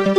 Hello,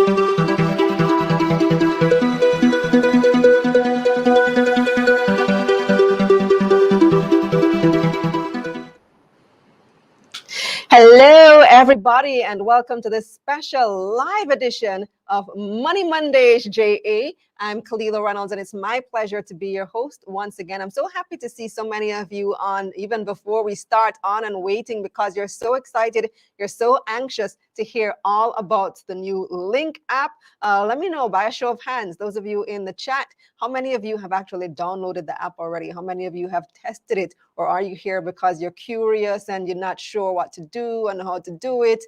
everybody, and welcome to this special live edition of Money Mondays JA. I'm Kalila Reynolds, and it's my pleasure to be your host once again. I'm so happy to see so many of you on, even before we start, on and waiting, because you're so excited, you're so anxious to hear all about the new Lynk app. Let me know by a show of hands, those of you in the chat, how many of you have actually downloaded the app already? How many of you have tested it? Or are you here because you're curious and you're not sure what to do and how to do it?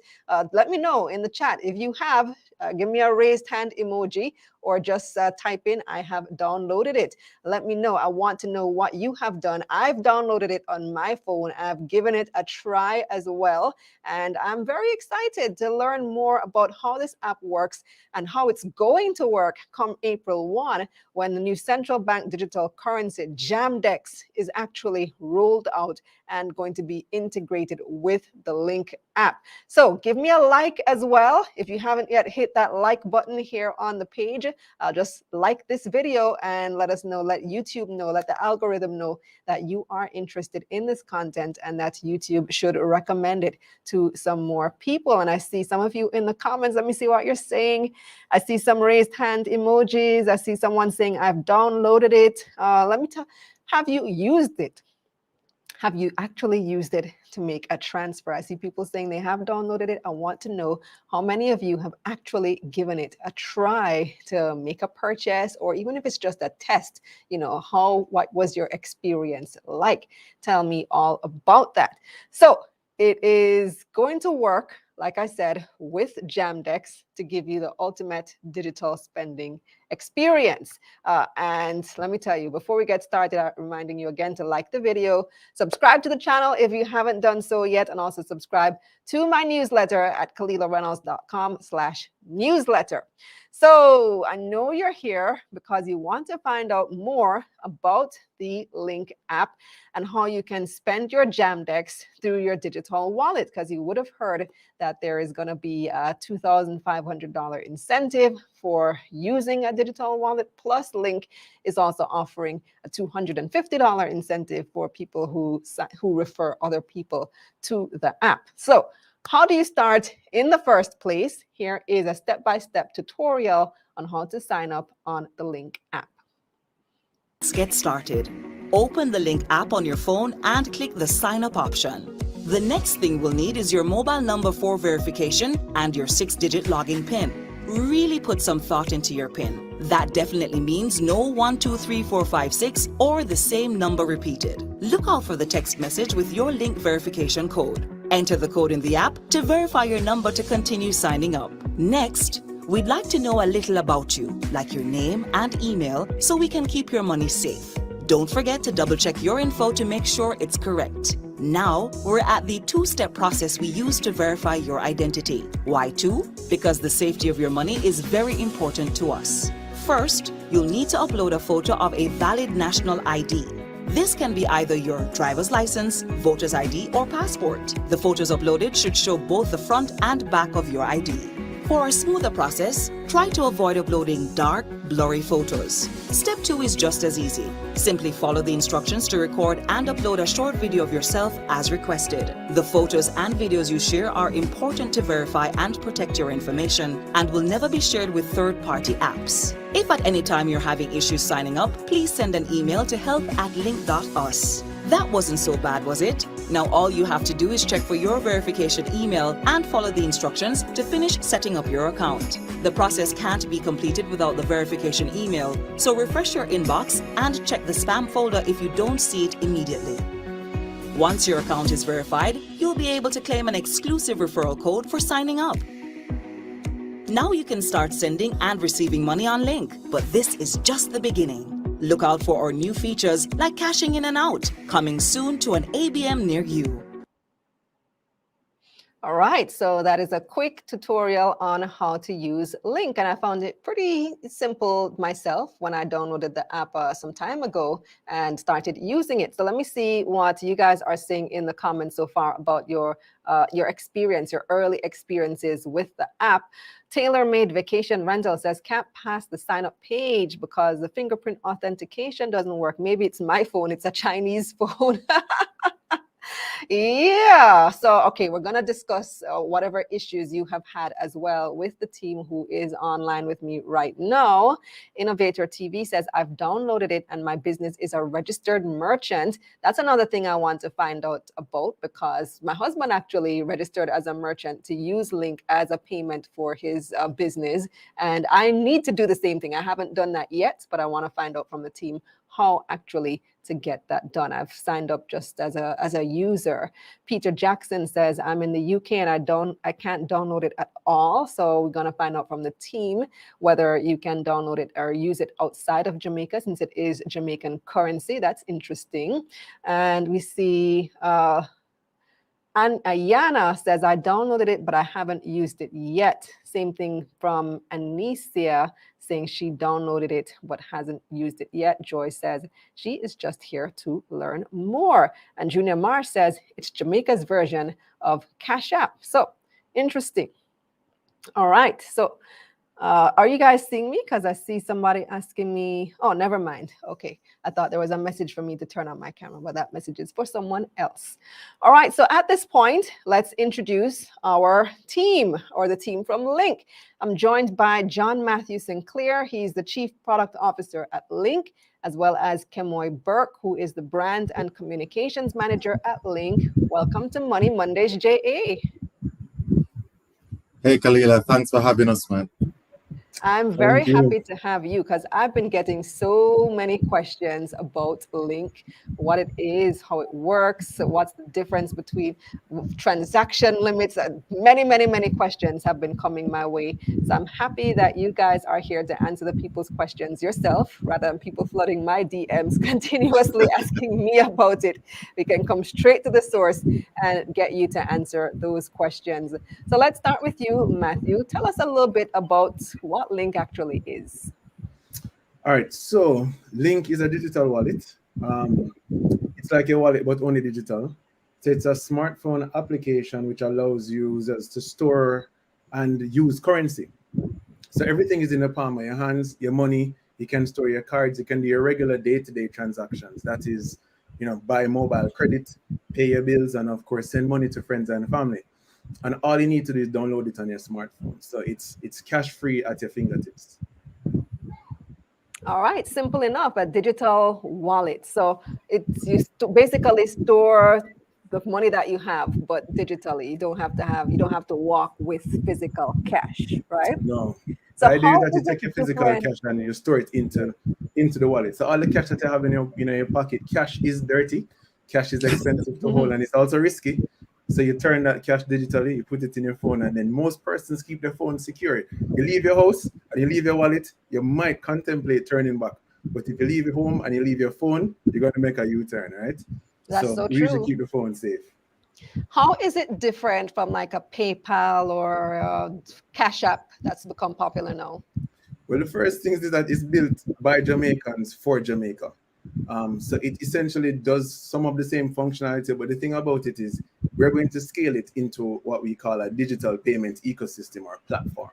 Let me know in the chat. If you have, give me a raised hand emoji, or just type in, I have downloaded it. Let me know. I want to know what you have done. I've downloaded it on my phone. I've given it a try as well. And I'm very excited to learn more about how this app works and how it's going to work come April 1, when the new central bank digital currency, JAM-DEX, is actually rolled out and going to be integrated with the Lynk app. So give me a like as well. If you haven't yet hit that like button here on the page, just like this video and let us know, let YouTube know, let the algorithm know that you are interested in this content and that YouTube should recommend it to some more people. And I see some of you in the comments. Let me see what you're saying. I see some raised hand emojis. I see someone saying, I've downloaded it. Let me tell, have you used it? Have you actually used it to make a transfer? I see people saying they have downloaded it. I want to know how many of you have actually given it a try to make a purchase, or even if it's just a test, what was your experience like? Tell me all about that. So it is going to work, like I said, with JAMDEX to give you the ultimate digital spending experience. And let me tell you, before we get started, I'm reminding you again to like the video, subscribe to the channel if you haven't done so yet, and also subscribe to my newsletter at KalilaReynolds.com/newsletter. So I know you're here because you want to find out more about the Lynk app and how you can spend your JAMDEX through your digital wallet, because you would have heard that there is going to be a $2,500 incentive for using a digital wallet. Plus, Lynk is also offering a $250 incentive for people who refer other people to the app. So how do you start in the first place? Here is a step-by-step tutorial on how to sign up on the Lynk app. Let's get started. Open the Lynk app on your phone and click the sign up option. The next thing we'll need is your mobile number for verification and your 6-digit login PIN. Really put some thought into your PIN. That definitely means no 123456 or the same number repeated. Look out for the text message with your Lynk verification code. Enter the code in the app to verify your number to continue signing up. Next, we'd like to know a little about you, like your name and email, so we can keep your money safe. Don't forget to double-check your info to make sure it's correct. Now, we're at the two-step process we use to verify your identity. Why two? Because the safety of your money is very important to us. First, you'll need to upload a photo of a valid national ID. This can be either your driver's license, voter's ID, or passport. The photos uploaded should show both the front and back of your ID. For a smoother process, try to avoid uploading dark, blurry photos. Step 2 is just as easy. Simply follow the instructions to record and upload a short video of yourself as requested. The photos and videos you share are important to verify and protect your information and will never be shared with third-party apps. If at any time you're having issues signing up, please send an email to help@lynk.us. That wasn't so bad, was it? Now all you have to do is check for your verification email and follow the instructions to finish setting up your account. The process can't be completed without the verification email, so refresh your inbox and check the spam folder if you don't see it immediately. Once your account is verified, you'll be able to claim an exclusive referral code for signing up. Now you can start sending and receiving money on Lynk, but this is just the beginning. Look out for our new features like cashing in and out, coming soon to an ABM near you. All right, so that is a quick tutorial on how to use Lynk, and I found it pretty simple myself when I downloaded the app some time ago and started using it. So let me see what you guys are saying in the comments so far about your experience, your early experiences with the app. Tailor-made vacation rental says can't pass the sign-up page because the fingerprint authentication doesn't work. Maybe it's my phone; it's a Chinese phone. Yeah. So, okay, we're going to discuss whatever issues you have had as well with the team who is online with me right now. Innovator TV says, I've downloaded it and my business is a registered merchant. That's another thing I want to find out about because my husband actually registered as a merchant to use Lynk as a payment for his business. And I need to do the same thing. I haven't done that yet, but I want to find out from the team how actually to get that done. I've signed up just as a user. Peter Jackson says, I'm in the UK and I can't download it at all. So we're gonna find out from the team whether you can download it or use it outside of Jamaica since it is Jamaican currency. That's interesting. And we see and Ayana says, I downloaded it, but I haven't used it yet. Same thing from Anicia saying she downloaded it, but hasn't used it yet. Joy says she is just here to learn more. And Junior Marsh says it's Jamaica's version of Cash App. So interesting. All right. So are you guys seeing me? Because I see somebody asking me. Oh, never mind. Okay. I thought there was a message for me to turn on my camera, but that message is for someone else. All right. So at this point, let's introduce our team or the team from Lynk. I'm joined by John Matthew Sinclair. He's the Chief Product Officer at Lynk, as well as Kemoi Burke, who is the Brand and Communications Manager at Lynk. Welcome to Money Mondays, JA. Hey, Kalila, thanks for having us, man. I'm very happy to have you because I've been getting so many questions about Lynk, what it is, how it works, what's the difference between transaction limits. Many questions have been coming my way. So I'm happy that you guys are here to answer the people's questions yourself rather than people flooding my DMs continuously asking me about it. We can come straight to the source and get you to answer those questions. So let's start with you, Matthew. Tell us a little bit about what Lynk actually is. All right, so Lynk is a digital wallet. It's like a wallet, but only digital. So it's a smartphone application which allows users to store and use currency. So everything is in the palm of your hands, your money. You can store your cards. You can do your regular day-to-day transactions. That is, buy mobile credit, pay your bills, and of course, send money to friends and family. And all you need to do is download it on your smartphone. So it's cash free at your fingertips. All right, simple enough, a digital wallet. So it's basically store the money that you have, but digitally. You don't have to walk with physical cash, right? No. So the idea is that you take your physical cash and you store it into the wallet. So all the cash that you have in your pocket, cash is dirty, cash is expensive to hold, and it's also risky. So you turn that cash digitally, you put it in your phone, and then most persons keep their phone secure. You leave your house and you leave your wallet, you might contemplate turning back. But if you leave your home and you leave your phone, you're going to make a U-turn, right? That's so true. You usually keep the phone safe. How is it different from like a PayPal or a Cash App that's become popular now? Well, the first thing is that it's built by Jamaicans for Jamaica. So it essentially does some of the same functionality, but the thing about it is we're going to scale it into what we call a digital payment ecosystem or platform.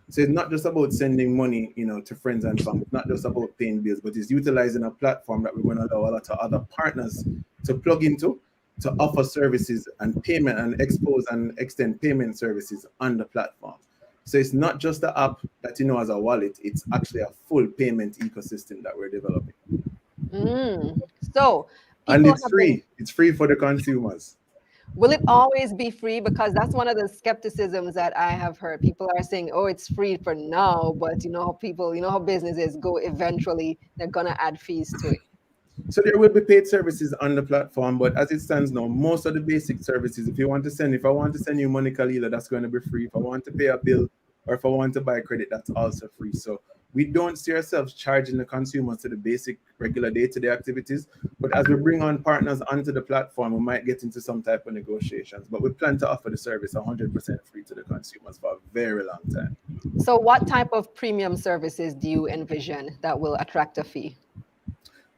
So it's not just about sending money, to friends and family, not just about paying bills, but it's utilizing a platform that we're going to allow a lot of other partners to plug into, to offer services and payment and expose and extend payment services on the platform. So it's not just the app that as a wallet, it's actually a full payment ecosystem that we're developing. So and it's free. It's free for the consumers. Will it always be free? Because that's one of the skepticisms that I have heard. People are saying, oh, it's free for now, but how businesses go eventually, they're gonna add fees to it. So there will be paid services on the platform, but as it stands now, most of the basic services, if I want to send you money, Kalila, that's going to be free. If I want to pay a bill or if I want to buy credit, that's also free. So We don't see ourselves charging the consumers to the basic regular day-to-day activities, but as we bring on partners onto the platform, we might get into some type of negotiations. But we plan to offer the service 100% free to the consumers for a very long time. So what type of premium services do you envision that will attract a fee?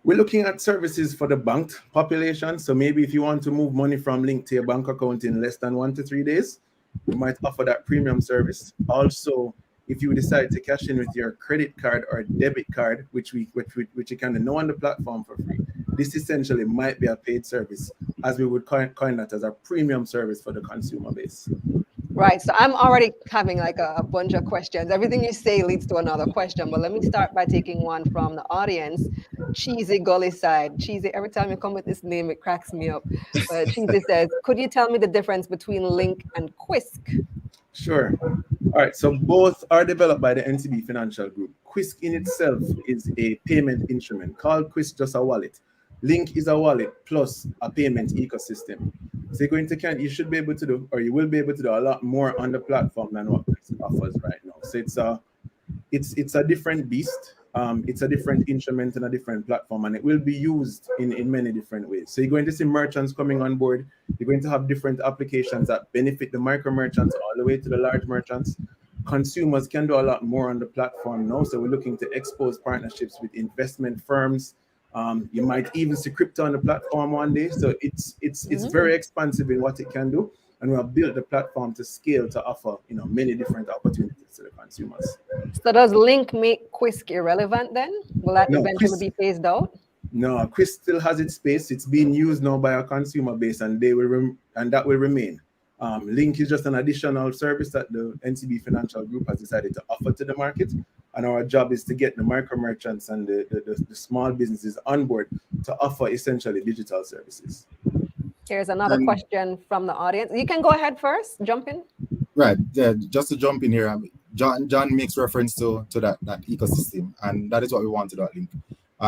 We're looking at services for the banked population. So maybe if you want to move money from Link to your bank account in less than 1 to 3 days, we might offer that premium service. Also, if you decide to cash in with your credit card or debit card, which you can know on the platform for free, this essentially might be a paid service, as we would coin that as a premium service for the consumer base. Right. So I'm already having like a bunch of questions. Everything you say leads to another question, but let me start by taking one from the audience. Cheesy Gully Side. Cheesy, every time you come with this name, it cracks me up. But Cheesy says, could you tell me the difference between Lynk and Quisk? Sure. All right. So both are developed by the NCB Financial Group. Quisk in itself is a payment instrument called Quisk, just a wallet. Lynk is a wallet plus a payment ecosystem. So you should be able to do, or you will be able to do a lot more on the platform than what Quisk offers right now. So it's a different beast. It's a different instrument and a different platform, and it will be used in many different ways. So you're going to see merchants coming on board. You're going to have different applications that benefit the micro merchants all the way to the large merchants. Consumers can do a lot more on the platform now. So we're looking to expose partnerships with investment firms. You might even see crypto on the platform one day. So it's very expansive in what it can do. And we have built the platform to scale to offer, many different opportunities to the consumers. So does Lynk make Quisk irrelevant then? Will that eventually be phased out? No, Quisk still has its space. It's being used now by our consumer base, and that will remain. Lynk is just an additional service that the NCB Financial Group has decided to offer to the market. And our job is to get the micro merchants and the small businesses on board to offer essentially digital services. Here's another question from the audience. You can go ahead first, jump in. Right. Yeah, just to jump in here, John makes reference to that ecosystem, and that is what we want to do at Lynk.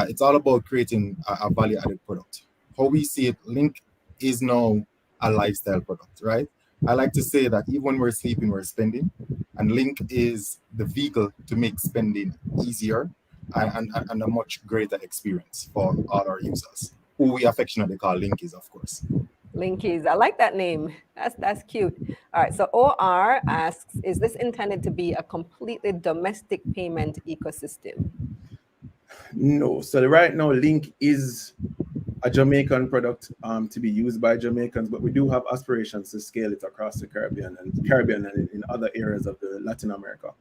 It's all about creating a value-added product. How we see it, Lynk is now a lifestyle product, right? I like to say that even when we're sleeping, we're spending, and Lynk is the vehicle to make spending easier and a much greater experience for all our users, who we affectionately call Linkies, of course. Linkies, I like that name. That's cute. All right, so OR asks, is this intended to be a completely domestic payment ecosystem? No, so right now Lynk is a Jamaican product to be used by Jamaicans, but we do have aspirations to scale it across the Caribbean and in other areas of the Latin America.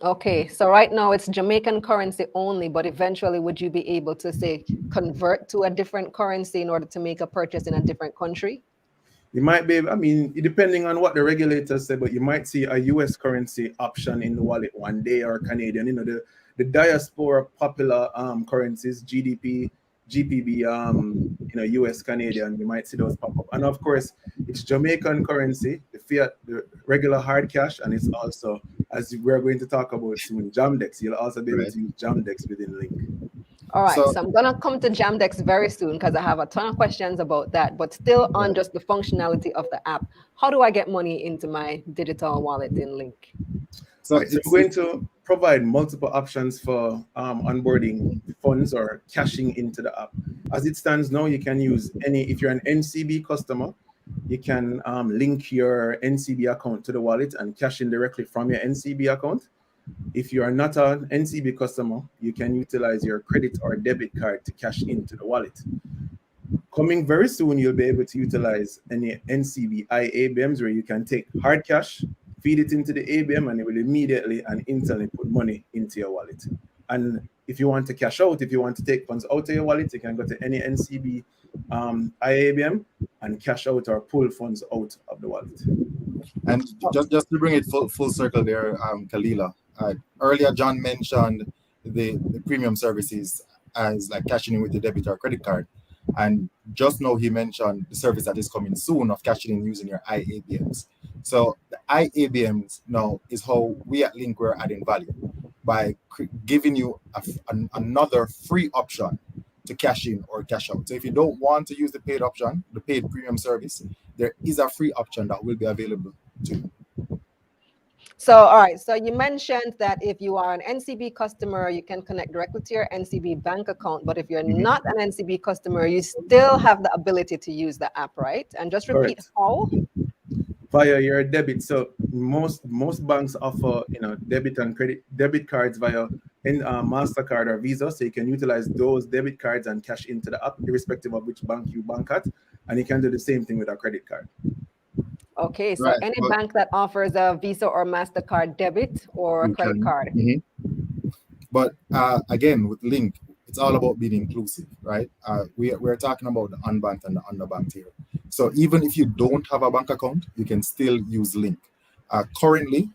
Okay, so right now it's Jamaican currency only, but eventually would you be able to say convert to a different currency in order to make a purchase in a different country? You might be, depending on what the regulators say, but you might see a US currency option in the wallet one day, or Canadian, the diaspora popular currencies, GDP, GPB, US, Canadian, you might see those pop up. And of course, it's Jamaican currency, the fiat, the regular hard cash, and it's also, as we're going to talk about soon, JAM-DEX. You'll also be able to use JAM-DEX within Lynk. All right, so I'm gonna come to JAM-DEX very soon because I have a ton of questions about that, but still on just the functionality of the app. How do I get money into my digital wallet in Lynk? So we're going to provide multiple options for onboarding funds or cashing into the app. As it stands now, you can use if you're an NCB customer, you can link your NCB account to the wallet and cash in directly from your NCB account. If you are not an NCB customer, you can utilize your credit or debit card to cash into the wallet. Coming very soon, you'll be able to utilize any NCB ABMs where you can take hard cash, feed it into the ABM, and it will immediately and instantly put money into your wallet. And if you want to cash out, if you want to take funds out of your wallet, you can go to any NCB IABM and cash out or pull funds out of the wallet. And just to bring it full circle there, Kalila, earlier John mentioned the premium services as like cashing in with the debit or credit card. And just now he mentioned the service that is coming soon of cashing in using your IABMs. So the IABMs now is how we at Lynk were adding value by giving you another free option to cash in or cash out. So if you don't want to use the paid option, the paid premium service, there is a free option that will be available to you. So, all right. So you mentioned that if you are an NCB customer, you can connect directly to your NCB bank account. But if you're not an NCB customer, you still have the ability to use the app, right? And just repeat Correct. how. Via your debit. So most banks offer debit and credit debit cards via Mastercard or Visa, so you can utilize those debit cards and cash into the app, irrespective of which bank you bank at, and you can do the same thing with a credit card. Okay, so Right. any Well, bank that offers a Visa or MasterCard debit or a you credit can. card. But again, with Link, it's all about being inclusive, right? We're talking about the unbanked and the underbanked here. So even if you don't have a bank account, you can still use Link. Currently,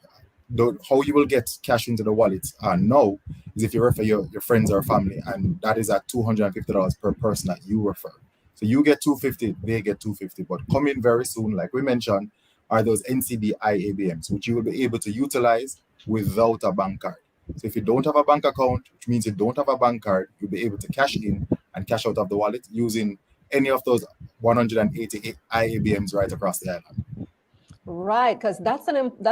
how you will get cash into the wallet now is if you refer your friends or family, and that is at $250 per person that you refer. So you get 250, they get 250. But coming very soon, like we mentioned, are those NCB IABMs, which you will be able to utilize without a bank card. So if you don't have a bank account, which means you don't have a bank card, you'll be able to cash in and cash out of the wallet using any of those 188 IABMs right across the island. Right, because that's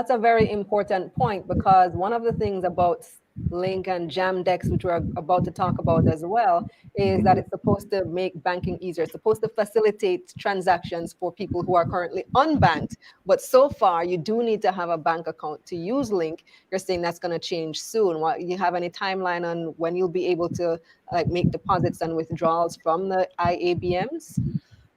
a very important point, because one of the things about Link and JAM-DEX, which we're about to talk about as well, is that it's supposed to make banking easier. It's supposed to facilitate transactions for people who are currently unbanked. But so far, you do need to have a bank account to use Link. You're saying that's going to change soon. What, you have any timeline on when you'll be able to make deposits and withdrawals from the IABMs?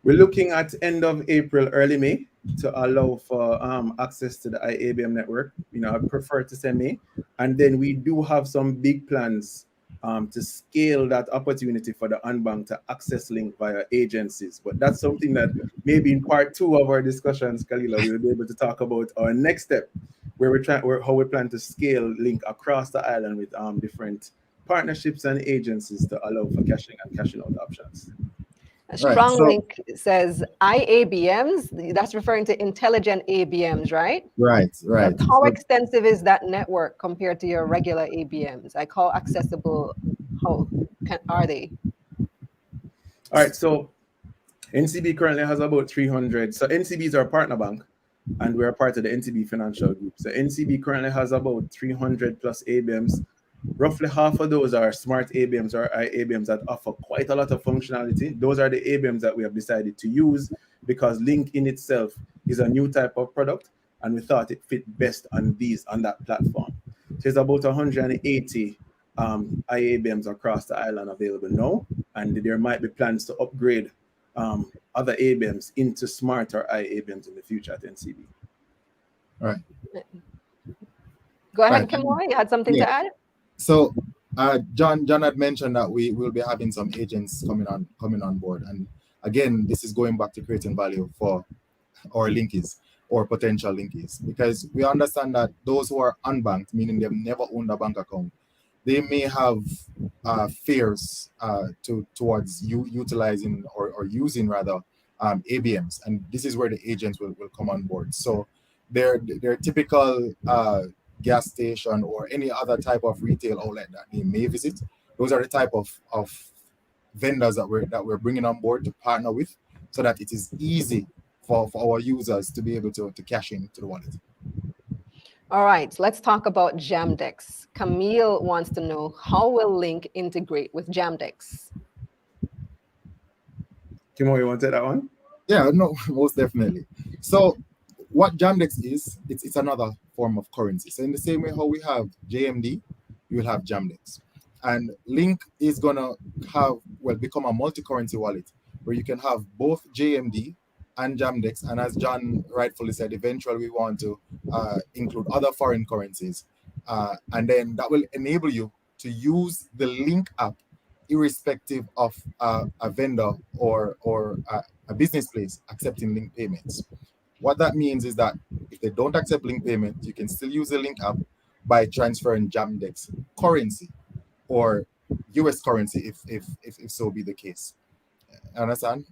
We're looking at end of April, early May to allow for access to the IABM network. I prefer to say May. And then we do have some big plans to scale that opportunity for the unbanked to access Link via agencies. But that's something that maybe in part 2 of our discussions, Kalila, we'll be able to talk about our next step, how we plan to scale Link across the island with different partnerships and agencies to allow for cashing and cashing out options. Strong Link says IABMs. That's referring to intelligent ABMs, right? Right. How extensive is that network compared to your regular ABMs? Like, how accessible are they? All right, so NCB currently has about 300. So NCB is our partner bank, and we're part of the NCB Financial Group. So NCB currently has about 300 plus ABMs. Roughly half of those are smart ABMs or IABMs that offer quite a lot of functionality. Those are the ABMs that we have decided to use because Link in itself is a new type of product, and we thought it fit best on that platform. So there's about 180 IABMs across the island available now, and there might be plans to upgrade other ABMs into smarter IABMs in the future at NCB. All right. Go ahead, Kemoi. You had something to add? So John had mentioned that we will be having some agents coming on board, and again, this is going back to creating value for our linkies or potential linkies, because we understand that those who are unbanked, meaning they've never owned a bank account, they may have fears towards utilizing or using rather ABMs, and this is where the agents will come on board. So their typical gas station or any other type of retail outlet that they may visit, those are the type of vendors that we're bringing on board to partner with, so that it is easy for our users to be able to cash into the wallet. All right, let's talk about JAM-DEX. Camille wants to know, how will Link integrate with JAM-DEX? Kemoi, you want to take that one? Yeah, no, most definitely. So what JAMDEX is, it's another form of currency. So in the same way how we have JMD, you will have JAMDEX. And Link is gonna become a multi-currency wallet where you can have both JMD and JAMDEX. And as John rightfully said, eventually we want to include other foreign currencies. And then that will enable you to use the Link app irrespective of a vendor or a business place accepting Link payments. What that means is that if they don't accept Link payment, you can still use the Link app by transferring JAMDEX currency or US currency if so be the case. Understand?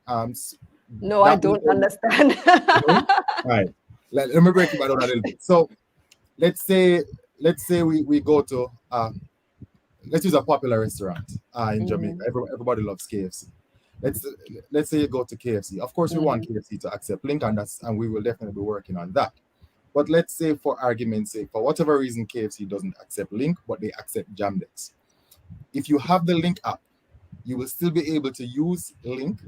No, I don't understand. All right. Let me break it down a little bit. So let's say we go to let's use a popular restaurant in Jamaica. Everybody loves KFC. Let's say you go to KFC. Of course, we want KFC to accept Link, and we will definitely be working on that. But let's say for argument's sake, for whatever reason, KFC doesn't accept Lynk, but they accept JAMDEX. If you have the Lynk app, you will still be able to use Lynk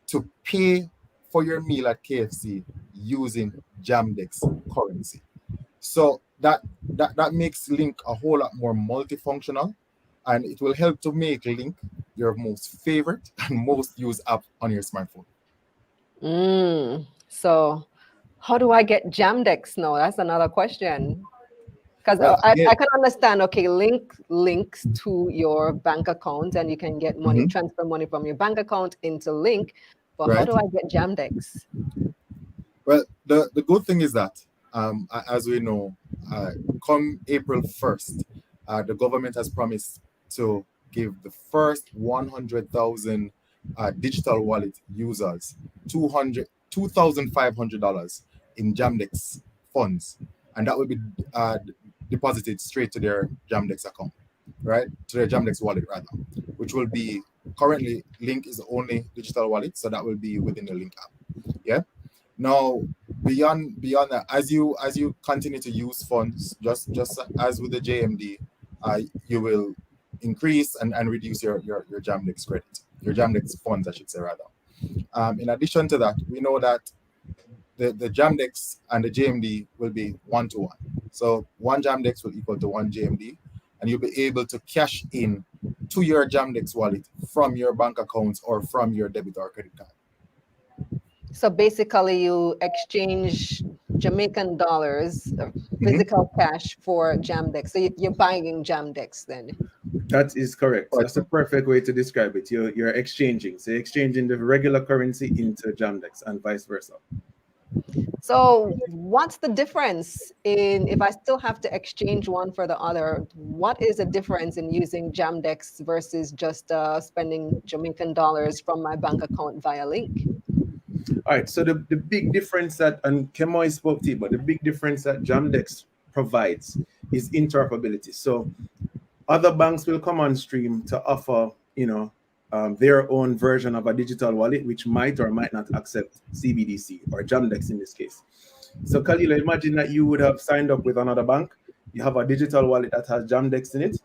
to pay for your meal at KFC using JAMDEX currency. So that makes Lynk a whole lot more multifunctional, and it will help to make Lynk your most favorite and most used app on your smartphone. So how do I get JAMDEX now? That's another question. Because I can understand, okay, Lynk links to your bank account and you can get money, transfer money from your bank account into Lynk. But how do I get JAMDEX? Well, the good thing is that, as we know, come April 1st, the government has promised to give the first 100,000 digital wallet users $2,500 in JAMDEX funds. And that will be deposited straight to their JAMDEX account, right? To their JAMDEX wallet, rather, which will be, currently, Lynk is the only digital wallet, so that will be within the Lynk app. Yeah. Now, beyond that, as you continue to use funds, just as with the JMD, you will increase and reduce your JAMDEX credit, your JAMDEX funds, I should say, rather. In addition to that, we know that the JAMDEX and the JMD will be 1-to-1. So one JAMDEX will equal to one JMD, and you'll be able to cash in to your JAMDEX wallet from your bank accounts or from your debit or credit card. So basically, you exchange Jamaican dollars, physical cash, for JAMDEX. So you're buying JAMDEX then? That is correct. That's the perfect way to describe it. You're exchanging. So you're exchanging the regular currency into JAMDEX and vice versa. So what's the difference in, if I still have to exchange one for the other, what is the difference in using JAMDEX versus just spending Jamaican dollars from my bank account via Lynk? All right, so the big difference that, and Kemoi spoke to you, but the big difference that JAMDEX provides is interoperability. So other banks will come on stream to offer, their own version of a digital wallet, which might or might not accept CBDC or JAMDEX in this case. So Kalila, imagine that you would have signed up with another bank. You have a digital wallet that has JAMDEX in it.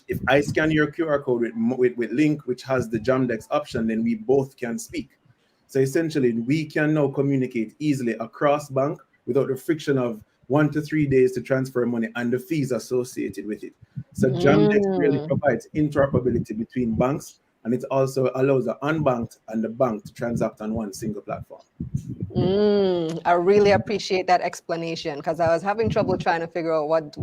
If I scan your QR code with Lynk, which has the JAMDEX option, then we both can speak. So essentially, we can now communicate easily across bank without the friction of 1 to 3 days to transfer money and the fees associated with it. So JAMDEX really provides interoperability between banks, and it also allows the unbanked and the bank to transact on one single platform. I really appreciate that explanation, because I was having trouble trying to figure out what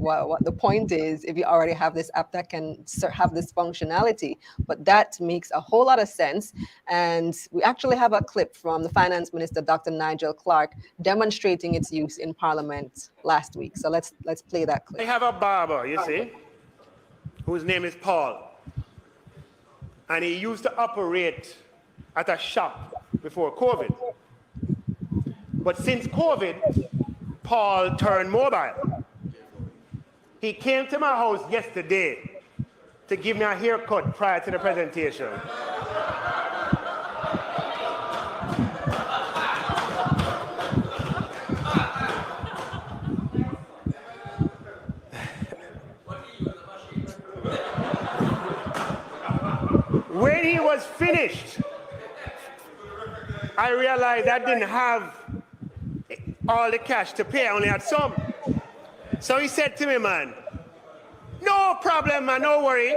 the point is if you already have this app that can have this functionality. But that makes a whole lot of sense. And we actually have a clip from the Finance Minister, Dr. Nigel Clark, demonstrating its use in Parliament last week. So let's play that clip. I have a barber, you see, whose name is Paul. And he used to operate at a shop before COVID. But since COVID, Paul turned mobile. He came to my house yesterday to give me a haircut prior to the presentation. When he was finished, I realized I didn't have all the cash to pay, I only had some. So he said to me, man, no problem, man, no worry.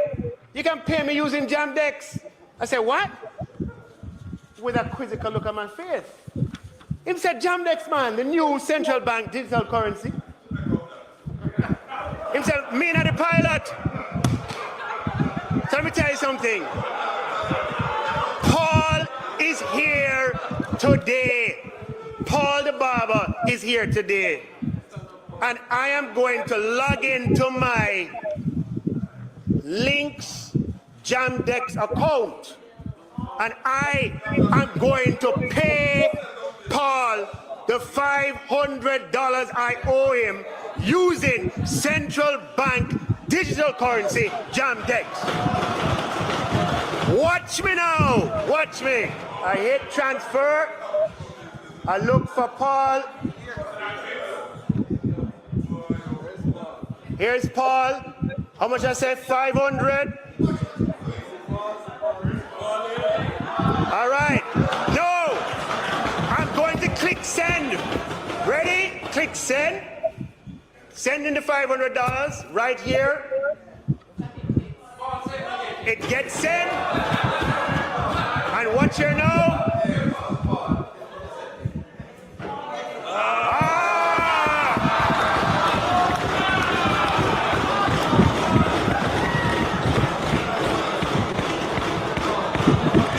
You can pay me using JAM-DEX. I said, what? With a quizzical look on my face. He said, JAM-DEX, man, the new central bank digital currency. He said, me and the pilot. So let me tell you something. Paul is here today. Paul the barber is here today. And I am going to log into my Lynk's JAM-DEX account. And I am going to pay Paul the $500 I owe him using central bank digital currency JAM-DEX. Watch me now, watch me. I hit transfer. I look for Paul. Here's Paul. How much I said? 500? All right. No. I'm going to click send. Ready? Click send. Send in the $500 right here. It gets sent. And watch here now.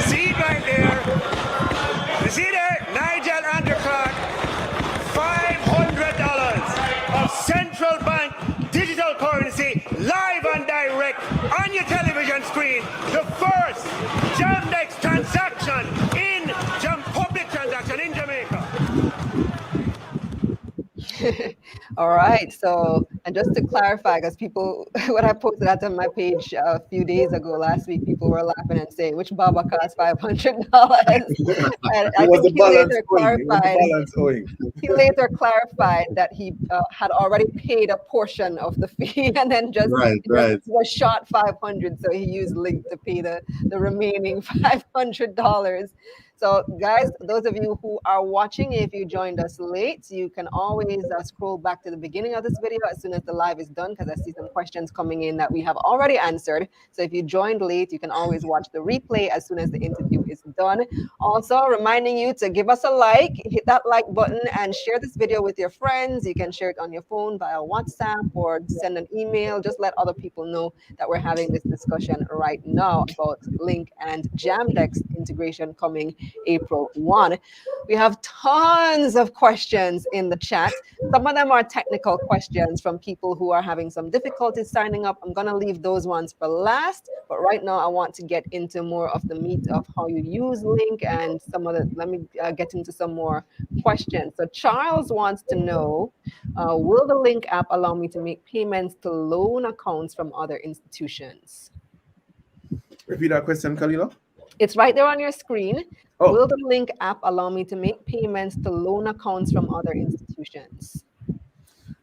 See it right there. You see there? Nigel Underclock. $500 of central bank digital currency live and direct on your television screen. The first JAM-DEX transaction in public transaction in Jamaica. All right. So, and just to clarify, because people, when I posted that on my page a few days ago, last week, people were laughing and saying, which Baba cost $500? And I think he later clarified. He later clarified that he had already paid a portion of the fee and then just was short 500. So he used Lynk to pay the remaining $500. So guys, those of you who are watching, if you joined us late, you can always scroll back to the beginning of this video as soon as the live is done, because I see some questions coming in that we have already answered. So if you joined late, you can always watch the replay as soon as the interview is done. Also reminding you to give us a like, hit that like button and share this video with your friends. You can share it on your phone via WhatsApp or send an email. Just let other people know that we're having this discussion right now about Lynk and JAM-DEX integration coming April 1. We have tons of questions in the chat. Some of them are technical questions from people who are having some difficulties signing up. I'm going to leave those ones for last, but right now I want to get into more of the meat of how you use Lynk and some of the, let me get into some more questions. So Charles wants to know, will the Lynk app allow me to make payments to loan accounts from other institutions? Repeat that question, Kalila. It's right there on your screen. Oh. Will the Lynk app allow me to make payments to loan accounts from other institutions?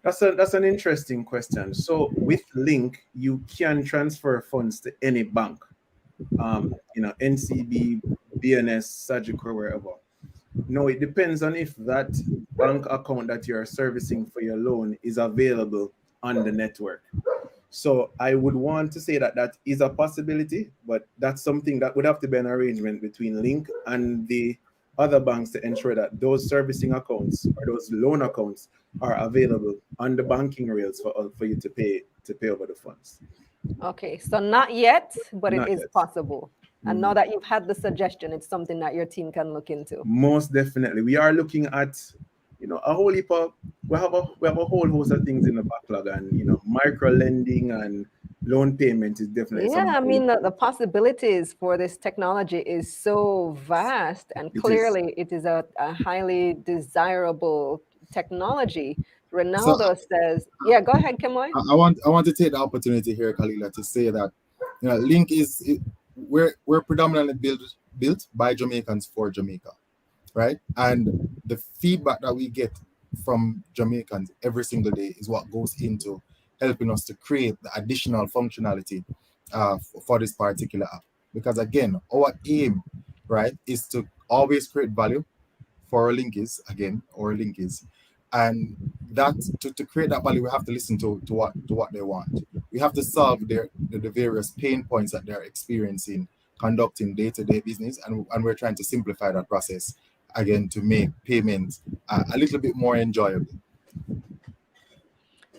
That's an interesting question. So with Lynk, you can transfer funds to any bank, NCB, BNS, Sagicor, wherever. No, it depends on if that bank account that you're servicing for your loan is available on the network. So I would want to say that that is a possibility, but that's something that would have to be an arrangement between Lynk and the other banks to ensure that those servicing accounts or those loan accounts are available on the banking rails for you to pay over the funds. Okay, so not yet, but Not it is yet. possible. And now that you've had the suggestion, it's something that your team can look into. Most definitely. We are looking at a whole heap of, we have a whole host of things in the backlog, and micro lending and loan payment is definitely Yeah, I mean the possibilities for this technology is so vast, and clearly it is a highly desirable technology. Ronaldo says, yeah, go ahead, Kemoi. I want to take the opportunity here, Kalila, to say that Lynk we're predominantly built by Jamaicans for Jamaica. Right? And the feedback that we get from Jamaicans every single day is what goes into helping us to create the additional functionality for this particular app. Because again, our aim, right, is to always create value for our linkies, and that to create that value, we have to listen to what they want. We have to solve the various pain points that they're experiencing conducting day-to-day business, and we're trying to simplify that process again to make payments a little bit more enjoyable.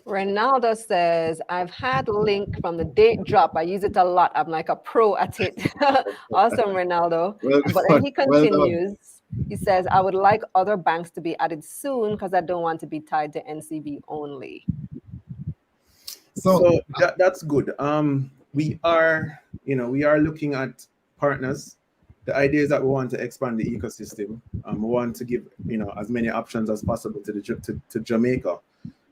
Ronaldo says, I've had Lynk from the date drop. I use it a lot. I'm like a pro at it. Awesome, Ronaldo. But then he continues. He says, I would like other banks to be added soon because I don't want to be tied to NCB only. So that's good. We are looking at partners. The idea is that we want to expand the ecosystem. We want to give as many options as possible to Jamaica.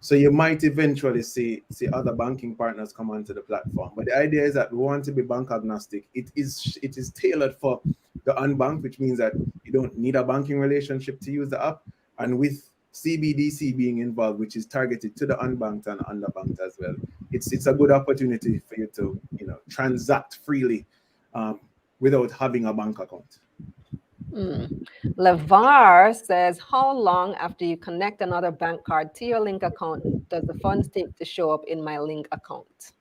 So you might eventually see other banking partners come onto the platform. But the idea is that we want to be bank agnostic. It is tailored for the unbanked, which means that you don't need a banking relationship to use the app. And with CBDC being involved, which is targeted to the unbanked and underbanked as well. It's a good opportunity for you to transact freely without having a bank account. LeVar says, how long after you connect another bank card to your Link account does the funds take to show up in my Link account?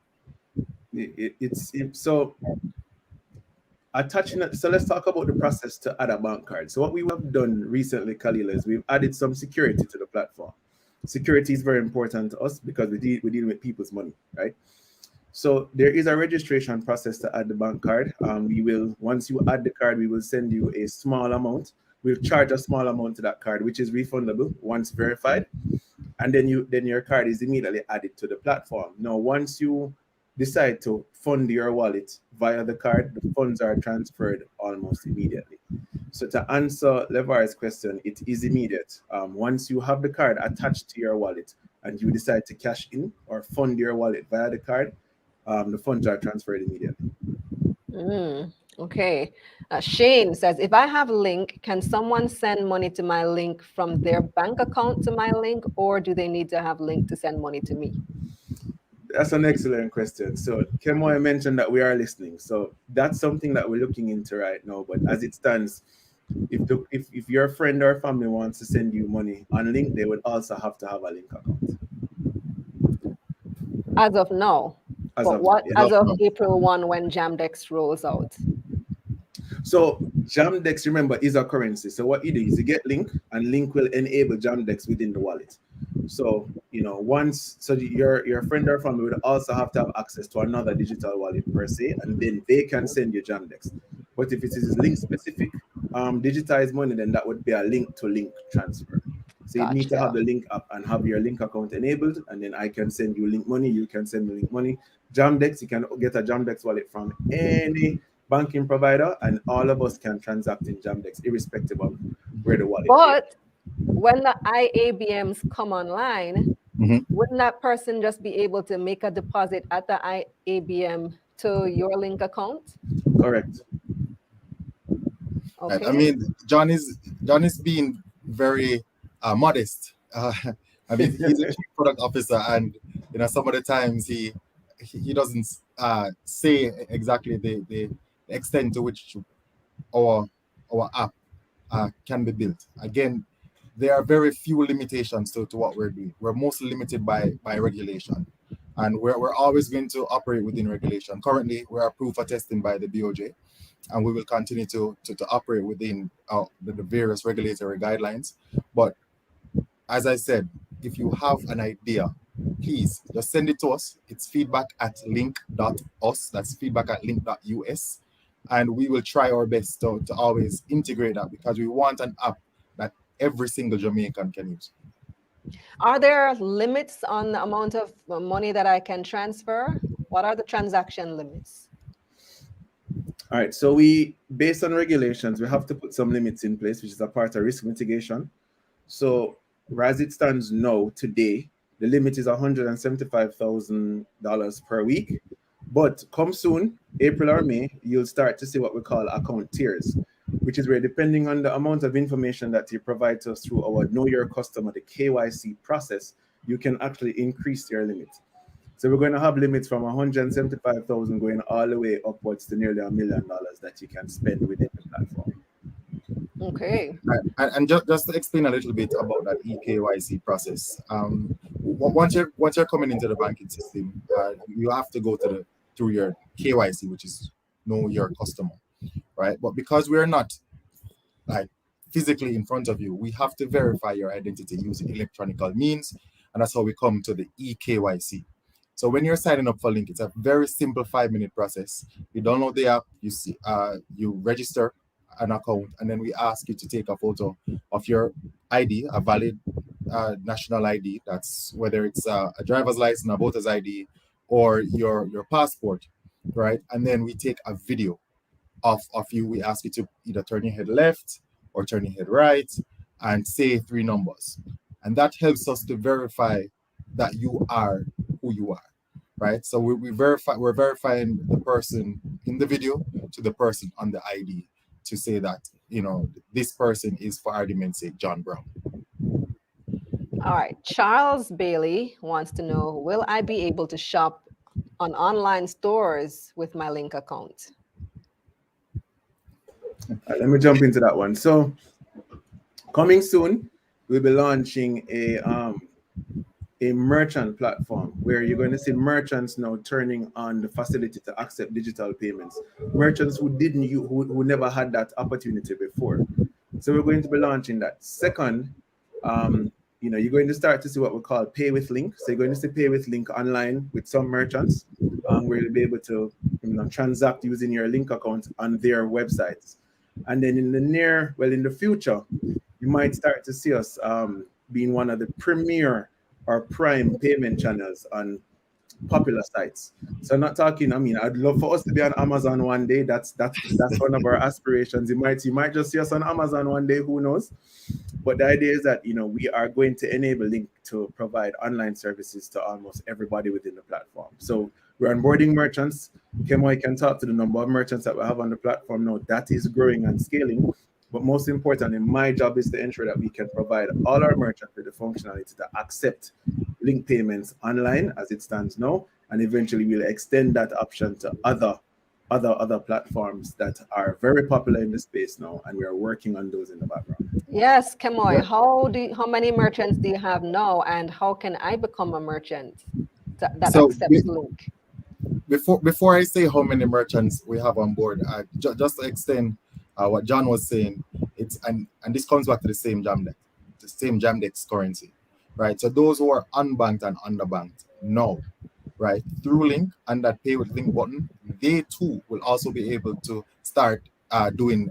So let's talk about the process to add a bank card. So what we have done recently, Khalil, is we've added some security to the platform. Security is very important to us because we deal with people's money, right? So there is a registration process to add the bank card. Once you add the card, we will send you a small amount. We'll charge a small amount to that card, which is refundable once verified. And then your card is immediately added to the platform. Now, once you decide to fund your wallet via the card, the funds are transferred almost immediately. So to answer LeVar's question, it is immediate. Once you have the card attached to your wallet and you decide to cash in or fund your wallet via the card, the funds are transferred immediately. Okay. Shane says, if I have Link, can someone send money to my Link from their bank account to my Link, or do they need to have Link to send money to me? That's an excellent question. So Kemoi mentioned that we are listening. So that's something that we're looking into right now. But as it stands, if your friend or family wants to send you money on Link, they would also have to have a Link account. As of now. As of April 1 when JAM-DEX rolls out? So JAM-DEX, remember, is a currency. So what you do is you get Link, and Link will enable JAM-DEX within the wallet. So your friend or family would also have to have access to another digital wallet per se, and then they can send you JAM-DEX. But if it is Link specific, digitized money, then that would be a Link to Link transfer. So you need to have the Link app and have your Link account enabled, and then I can send you Link money, you can send me Link money. JAM-DEX, you can get a JAM-DEX wallet from any banking provider, and all of us can transact in JAM-DEX, irrespective of where the wallet is. But when the IABMs come online, wouldn't that person just be able to make a deposit at the IABM to your Link account? Correct. Okay. I mean, John is being very modest. I mean, he's a chief product officer, and some of the times he doesn't say exactly the extent to which our app can be built. Again, there are very few limitations to what we're doing. We're mostly limited by regulation, and we're always going to operate within regulation. Currently, we're approved for testing by the BOJ, and we will continue to operate within the various regulatory guidelines. But as I said, if you have an idea, please just send it to us. It's feedback@link.us. That's feedback@link.us. And we will try our best to always integrate that, because we want an app that every single Jamaican can use. Are there limits on the amount of money that I can transfer? What are the transaction limits? All right, so based on regulations, we have to put some limits in place, which is a part of risk mitigation. So as it stands now, today, the limit is $175,000 per week. But come soon, April or May, you'll start to see what we call account tiers, which is where, depending on the amount of information that you provide to us through our Know Your Customer, the KYC process, you can actually increase your limit. So we're going to have limits from 175,000 going all the way upwards to nearly $1 million that you can spend within the platform. Okay. And just to explain a little bit about that eKYC process. Once you're coming into the banking system, you have to go through your KYC, which is Know Your Customer, right? But because we're not like physically in front of you, we have to verify your identity using electronic means, and that's how we come to the eKYC. So when you're signing up for Link, it's a very simple 5-minute process. You download the app, you register an account, and then we ask you to take a photo of your ID, a valid national ID. That's whether it's a driver's license, a voter's ID, or your passport, right? And then we take a video of you. We ask you to either turn your head left or turn your head right and say 3 numbers. And that helps us to verify that you are who you are, right? So we're verifying the person in the video to the person on the ID to say that, this person is, for argument's sake, John Brown. All right. Charles Bailey wants to know, will I be able to shop on online stores with my Link account? Let me jump into that one. So coming soon, we'll be launching a merchant platform where you're going to see merchants now turning on the facility to accept digital payments. Merchants who who never had that opportunity before. So we're going to be launching that. Second, you're going to start to see what we call pay with link. So you're going to see pay with link online with some merchants, where you'll be able to transact using your link account on their websites. And then in the future, you might start to see us being one of the premier or prime payment channels on popular sites. So I'm not talking, I'd love for us to be on Amazon one day. That's one of our aspirations. You might just see us on Amazon one day, who knows? But the idea is that we are going to enable Link to provide online services to almost everybody within the platform. So we're onboarding merchants. Kemoi can talk to the number of merchants that we have on the platform now. That is growing and scaling. But most importantly, my job is to ensure that we can provide all our merchants with the functionality to accept link payments online as it stands now, and eventually we'll extend that option to other platforms that are very popular in the space now, and we are working on those in the background. Yes, Kemoi, how many merchants do you have now, and how can I become a merchant that accepts Link? Before I say how many merchants we have on board, just to extend what John was saying, and this comes back to the same JAMDEX, the same JAMDEX currency, right? So those who are unbanked and underbanked, no, right? Through Link and that pay with Link button, they too will also be able to start doing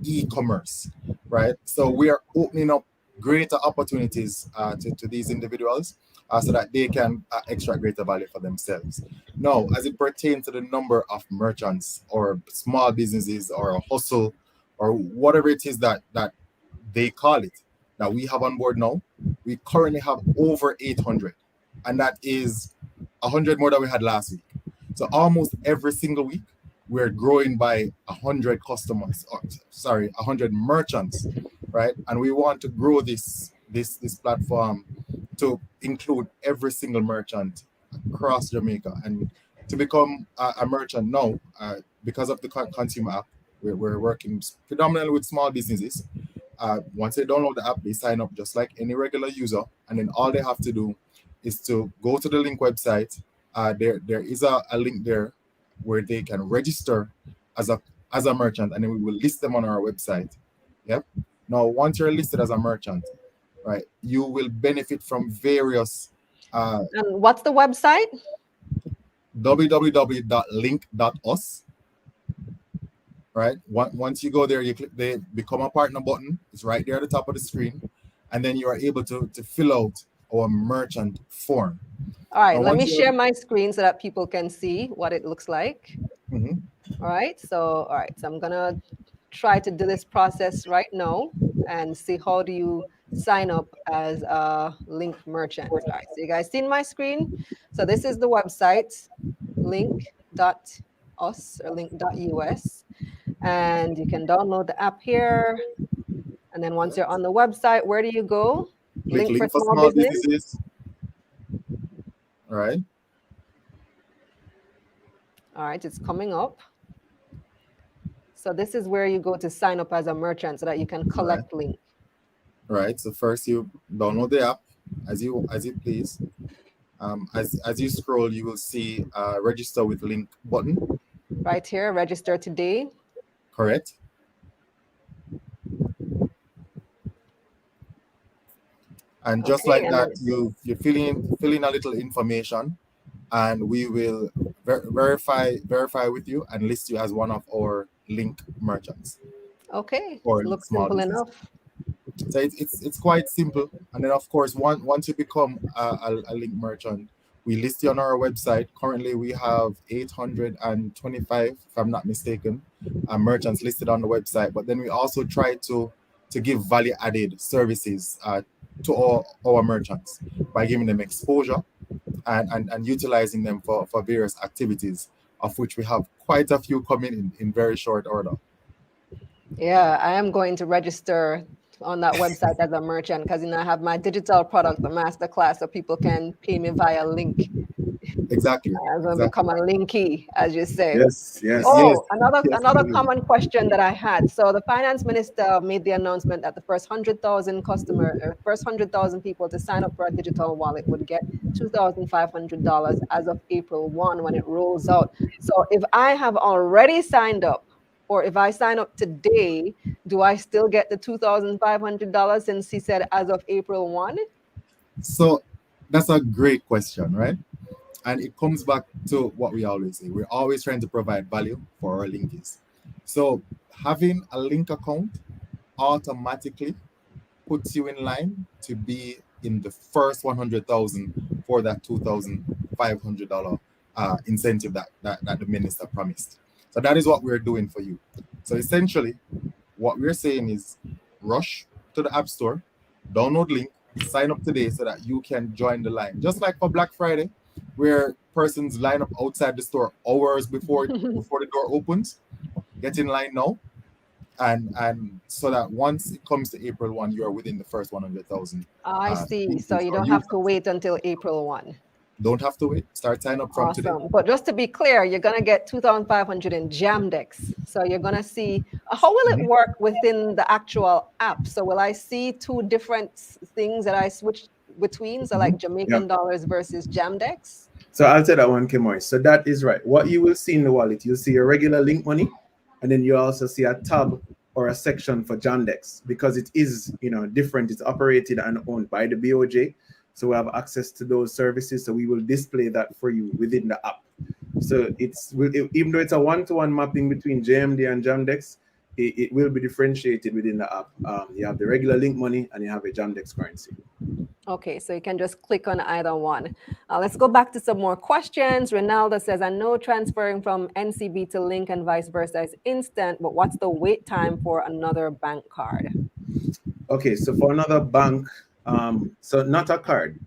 e-commerce, right? So we are opening up greater opportunities to these individuals so that they can extract greater value for themselves. Now, as it pertains to the number of merchants or small businesses or a hustle or whatever it is that they call it, that we have on board now, we currently have over 800. And that is 100 more than we had last week. So almost every single week, we're growing by 100 customers, 100 merchants, right? And we want to grow this platform to include every single merchant across Jamaica. And to become a merchant now, because of the consumer app, we're working predominantly with small businesses. Once they download the app, they sign up just like any regular user, and then all they have to do is to go to the Link website. There is a link there where they can register as a merchant, and then we will list them on our website. Yep. Now, once you're listed as a merchant, right, you will benefit from various. And what's the website? www.link.us. Right. Once you go there, you click the Become a Partner button. It's right there at the top of the screen, and then you are able to fill out our merchant form. All right, let me share my screen so that people can see what it looks like. Mm-hmm. All right, so I'm gonna try to do this process right now and see how do you sign up as a Link merchant. All right, so you guys seen my screen? So this is the website, link.us or link.us, and you can download the app here. And then once you're on the website, where do you go? Link for small businesses. All right. All right, it's coming up. So this is where you go to sign up as a merchant so that you can collect Link. Right. So first you download the app as you please. As you scroll, you will see register with Link button. Right here, register today. Correct. And just like that, you fill in a little information, and we will verify with you and list you as one of our Link merchants. Okay, looks simple enough. So it's quite simple. And then of course, once you become a Link merchant, we list you on our website. Currently, we have 825, if I'm not mistaken, merchants listed on the website. But then we also try to give value-added services to our merchants by giving them exposure and utilizing them for various activities, of which we have quite a few coming in very short order. Yeah, I am going to register on that website as a merchant because I have my digital product, the masterclass, so people can pay me via link. Exactly. I'm going to Exactly. become a linky, as you say. Yes, yes. Oh, Yes. another Yes. common question that I had. So the finance minister made the announcement that the first 100,000 people to sign up for a digital wallet would get $2,500 as of April 1 when it rolls out. So if I have already signed up, or if I sign up today, do I still get the $2,500 since he said as of April 1? So that's a great question, right? And it comes back to what we always say. We're always trying to provide value for our linkies. So having a link account automatically puts you in line to be in the first 100,000 for that $2,500 incentive that the minister promised. So that is what we're doing for you. So essentially, what we're saying is rush to the App Store, download link, sign up today so that you can join the line. Just like for Black Friday, where persons line up outside the store hours before the door opens. Get in line now, and so that once it comes to April 1, you are within the first 100,000. I see. So you don't have to wait until April 1. Don't have to wait. Start sign up from today. Awesome. But just to be clear, you're going to get 2,500 in JAM-DEX. So you're going to see, how will it work within the actual app? So will I see two different things that I switch between? So like Jamaican dollars versus JAM-DEX? So I'll say that one, Kemoi. So that is right. What you will see in the wallet, you'll see your regular link money, and then you also see a tab or a section for JAMDEX because it is, different. It's operated and owned by the BOJ. So we have access to those services. So we will display that for you within the app. So even though it's a one-to-one mapping between JMD and JAMDEX, it will be differentiated within the app. You have the regular link money and you have a JAMDEX currency. Okay, so you can just click on either one. Let's go back to some more questions. Ronaldo says, I know transferring from NCB to Link and vice versa is instant, but what's the wait time for another bank card? Okay, so for another bank, so not a card.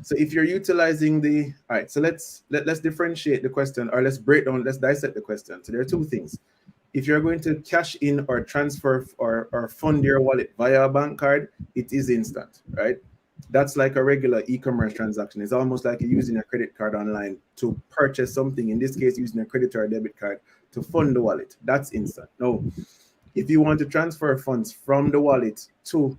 So if you're utilizing all right, so let's differentiate the question, or let's dissect the question. So there are two things. If you're going to cash in or transfer or fund your wallet via a bank card, it is instant, right? That's like a regular e-commerce transaction. It's almost like you're using a credit card online to purchase something. In this case, using a credit or a debit card to fund the wallet. That's instant. Now, if you want to transfer funds from the wallet to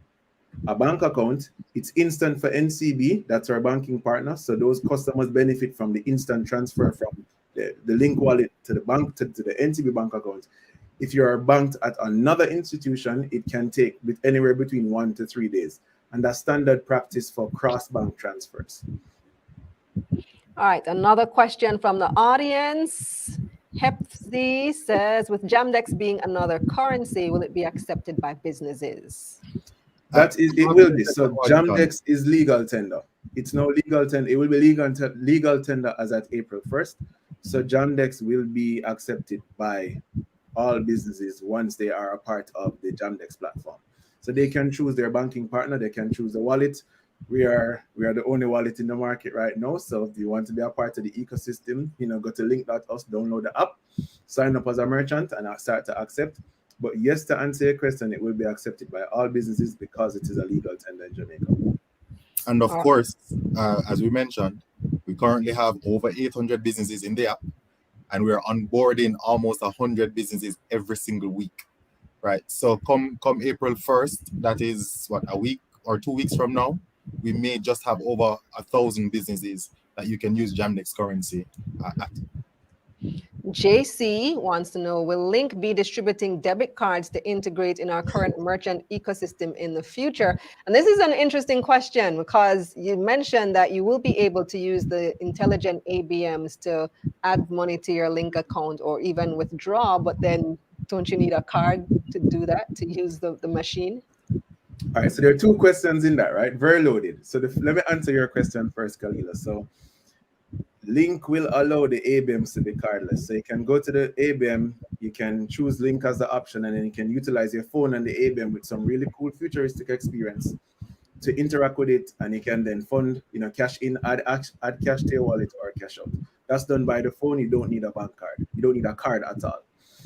a bank account, it's instant for NCB. That's our banking partner. So those customers benefit from the instant transfer from the Link wallet to the bank, to the NCB bank account. If you're banked at another institution, it can take anywhere between 1 to 3 days. And that's standard practice for cross-bank transfers. All right, another question from the audience. Hepsi says, with JAMDEX being another currency, will it be accepted by businesses? It will be. So JAMDEX is legal tender. It's no legal tender. It will be legal tender as at April 1st. So JAMDEX will be accepted by all businesses once they are a part of the JAMDEX platform. So they can choose their banking partner. They can choose the wallet. We are the only wallet in the market right now. So if you want to be a part of the ecosystem, go to link.us, download the app, sign up as a merchant, and I'll start to accept. But yes, to answer your question, it will be accepted by all businesses because it is a legal tender in Jamaica. And of course, as we mentioned, we currently have over 800 businesses in the app, and we're onboarding almost 100 businesses every single week, right? So come April 1st, that is a week or 2 weeks from now, we may just have over 1,000 businesses that you can use JAMDEX currency at. JC wants to know, will Link be distributing debit cards to integrate in our current merchant ecosystem in the future? And this is an interesting question because you mentioned that you will be able to use the intelligent ABMs to add money to your Link account or even withdraw, but then don't you need a card to do that, to use the machine? All right, so there are two questions in that, right? Very loaded. So let me answer your question first, Kalila. So Link will allow the ABMs to be cardless. So you can go to the ABM, you can choose Link as the option, and then you can utilize your phone and the ABM with some really cool futuristic experience to interact with it, and you can then fund, cash in, add cash to your wallet or cash out. That's done by the phone. You don't need a bank card. You don't need a card at all.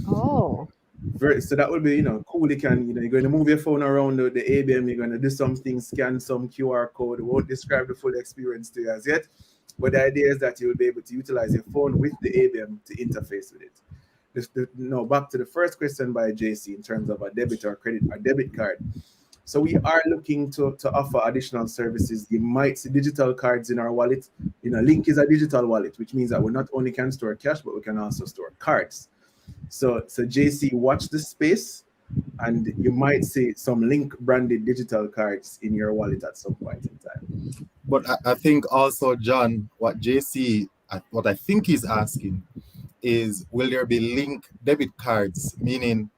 Oh. So that would be, you know, cool. You can, you know, you're going to move your phone around the ABM, you're going to do something, scan some QR code. It won't describe the full experience to you as yet, but the idea is that you'll be able to utilize your phone with the ABM to interface with it. Now, back to the first question by JC in terms of a debit or credit or debit card. So we are looking to offer additional services. You might see digital cards in our wallet. You know, Link is a digital wallet, which means that we not only can store cash, but we can also store cards. So JC, watch the space, and you might see some Link branded digital cards in your wallet at some point in time. But I think also, John, what I think he's asking is, will there be Link debit cards, meaning,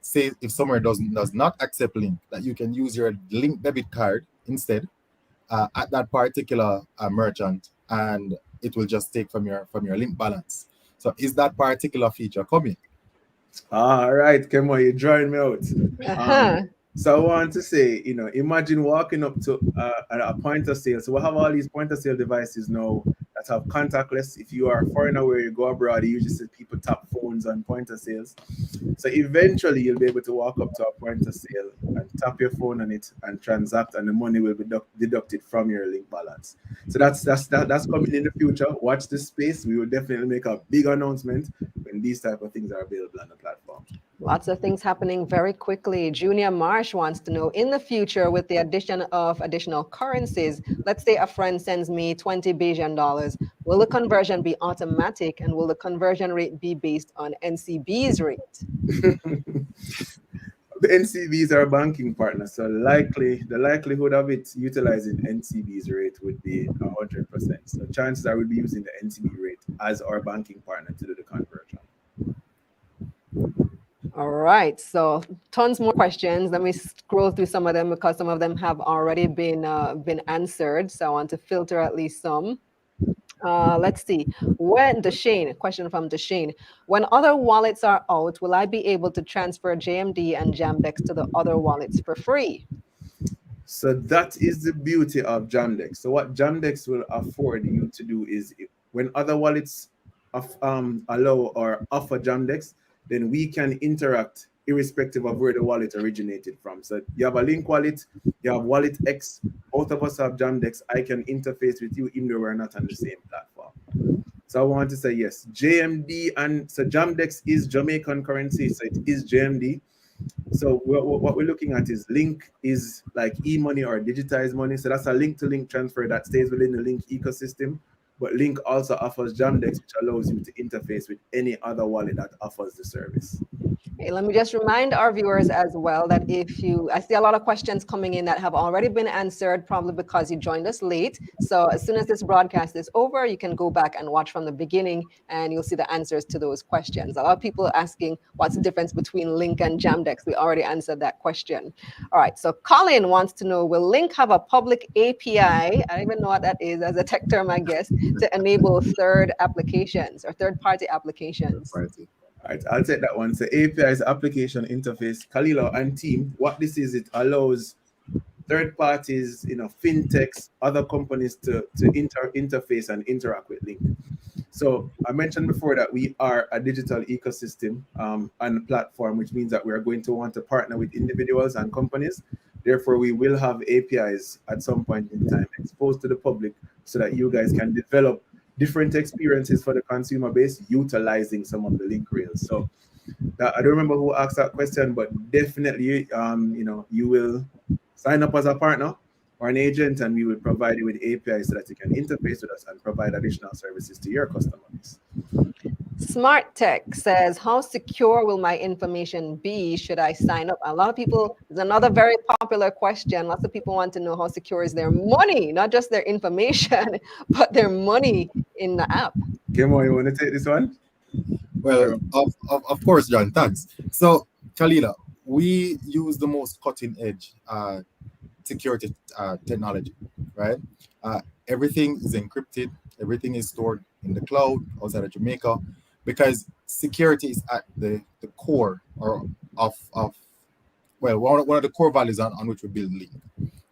say if somewhere does not accept Link, that you can use your Link debit card instead at that particular merchant, and it will just take from your Link balance. So is that particular feature coming? All right, Kemoi, you're drawing me out. So I want to say, you know, imagine walking up to a point of sale. So we have all these point of sale devices now that have contactless. If you are foreign where you go abroad, you usually see people tap phones on point of sales. So eventually you'll be able to walk up to a point of sale and tap your phone on it and transact, and the money will be deducted from your Link balance. So that's coming in the future. Watch this space. We will definitely make a big announcement when these type of things are available on the platform. Lots of things happening very quickly. Junior Marsh wants to know, in the future, with the addition of additional currencies, let's say a friend sends me 20 Bajan dollars, will the conversion be automatic, and will the conversion rate be based on NCB's rate? The NCBs are a banking partner, so the likelihood of it utilizing NCB's rate would be 100%. So chances are we'll be using the NCB rate as our banking partner to do the conversion. All right, so tons more questions. Let me scroll through some of them because some of them have already been answered. So I want to filter at least some. Let's see. Question from Deshane. When other wallets are out, will I be able to transfer JMD and JAM-DEX to the other wallets for free? So that is the beauty of JAM-DEX. So what JAM-DEX will afford you to do is, when other wallets allow or offer JAM-DEX, then we can interact irrespective of where the wallet originated from. So you have a Link wallet, you have Wallet X, both of us have JAM-DEX. I can interface with you even though we're not on the same platform. So I want to say yes, JMD, and so JAM-DEX is Jamaican currency, so it is JMD. So what we're looking at is Link is like e-money or digitized money. So that's a link-to-link transfer that stays within the Link ecosystem. But Link also offers JAM-DEX, which allows you to interface with any other wallet that offers the service. Hey, let me just remind our viewers as well that I see a lot of questions coming in that have already been answered, probably because you joined us late. So as soon as this broadcast is over, you can go back and watch from the beginning and you'll see the answers to those questions. A lot of people are asking what's the difference between Link and JAM-DEX. We already answered that question. All right, so Colin wants to know, will Link have a public API? I don't even know what that is as a tech term, I guess, to enable third applications or third-party applications. All right, I'll take that one. So API is application interface. Kalila and team, what this is, it allows third parties, you know, fintechs, other companies to interface and interact with Link. So I mentioned before that we are a digital ecosystem and platform, which means that we are going to want to partner with individuals and companies. Therefore, we will have APIs at some point in time exposed to the public so that you guys can develop different experiences for the consumer base utilizing some of the Link rails. So I don't remember who asked that question, but definitely, you know, you will sign up as a partner or an agent, and we will provide you with APIs so that you can interface with us and provide additional services to your customers. Smart Tech says, how secure will my information be? Should I sign up? A lot of people, there's another very popular question. Lots of people want to know how secure is their money, not just their information, but their money in the app. Kemoi, you want to take this one? Well, of course, John, thanks. So, Kalila, we use the most cutting edge security technology, right? Everything is encrypted. Everything is stored in the cloud outside of Jamaica, because security is at the core of one of the core values on which we build Link,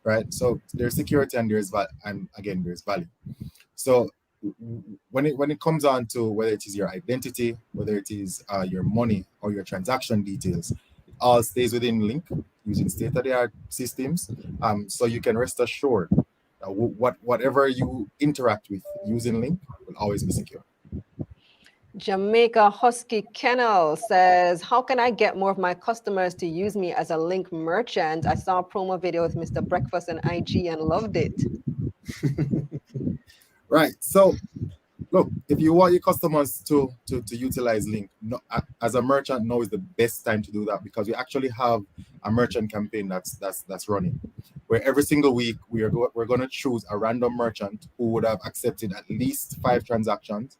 right? So there's security and there's value. So when it comes on to whether it is your identity, whether it is your money or your transaction details, it all stays within Link using state-of-the-art systems. So you can rest assured that whatever you interact with using Link will always be secure. Jamaica Husky Kennel says, how can I get more of my customers to use me as a Link merchant? I saw a promo video with Mr. Breakfast and IG and loved it. Right. So look, if you want your customers to utilize Link, as a merchant, now is the best time to do that, because we actually have a merchant campaign that's running, where every single week we're going to choose a random merchant who would have accepted at least 5 transactions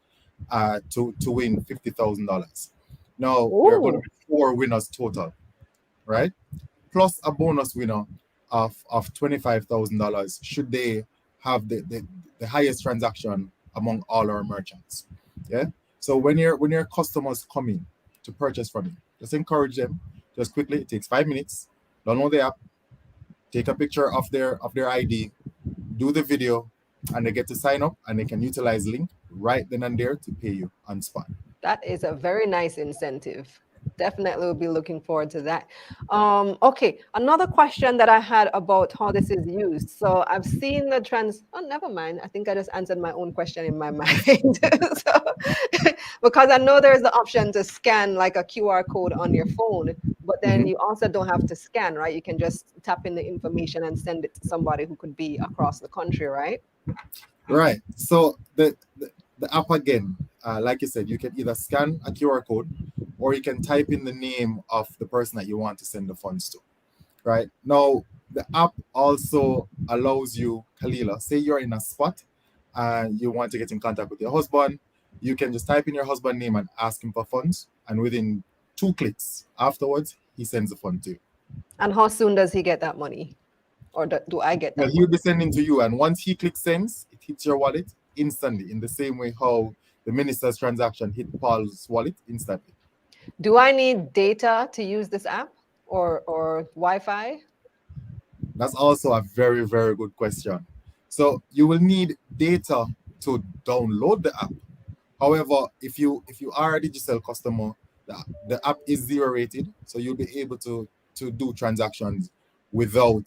to win $50,000. Now there are going to be 4 winners total, right? Plus a bonus winner of $25,000 should they have the highest transaction among all our merchants. Yeah. So when your customers come in to purchase from you, just encourage them. Just quickly, it takes 5 minutes. Download the app, take a picture of their ID, do the video, and they get to sign up, and they can utilize Link right then and there to pay you on spot. That is a very nice incentive. Definitely will be looking forward to that. Okay, another question that I had about how this is used. So I've seen the never mind. I think I just answered my own question in my mind. Because I know there's the option to scan like a QR code on your phone, but then you also don't have to scan, right? You can just tap in the information and send it to somebody who could be across the country, right? Right. So the app again, like you said, you can either scan a QR code or you can type in the name of the person that you want to send the funds to. Right. Now, the app also allows you, Kalila, say you're in a spot and you want to get in contact with your husband, you can just type in your husband's name and ask him for funds. And within 2 clicks afterwards, he sends the fund to you. And how soon does he get that money? Or do I get that? Well, he'll be sending to you. And once he clicks sends, it hits your wallet instantly, in the same way how the minister's transaction hit Paul's wallet instantly. Do I need data to use this app or Wi-Fi? That's also a very, very good question. So you will need data to download the app. However, if you are a digital customer, the app is 0 rated, so you'll be able to do transactions without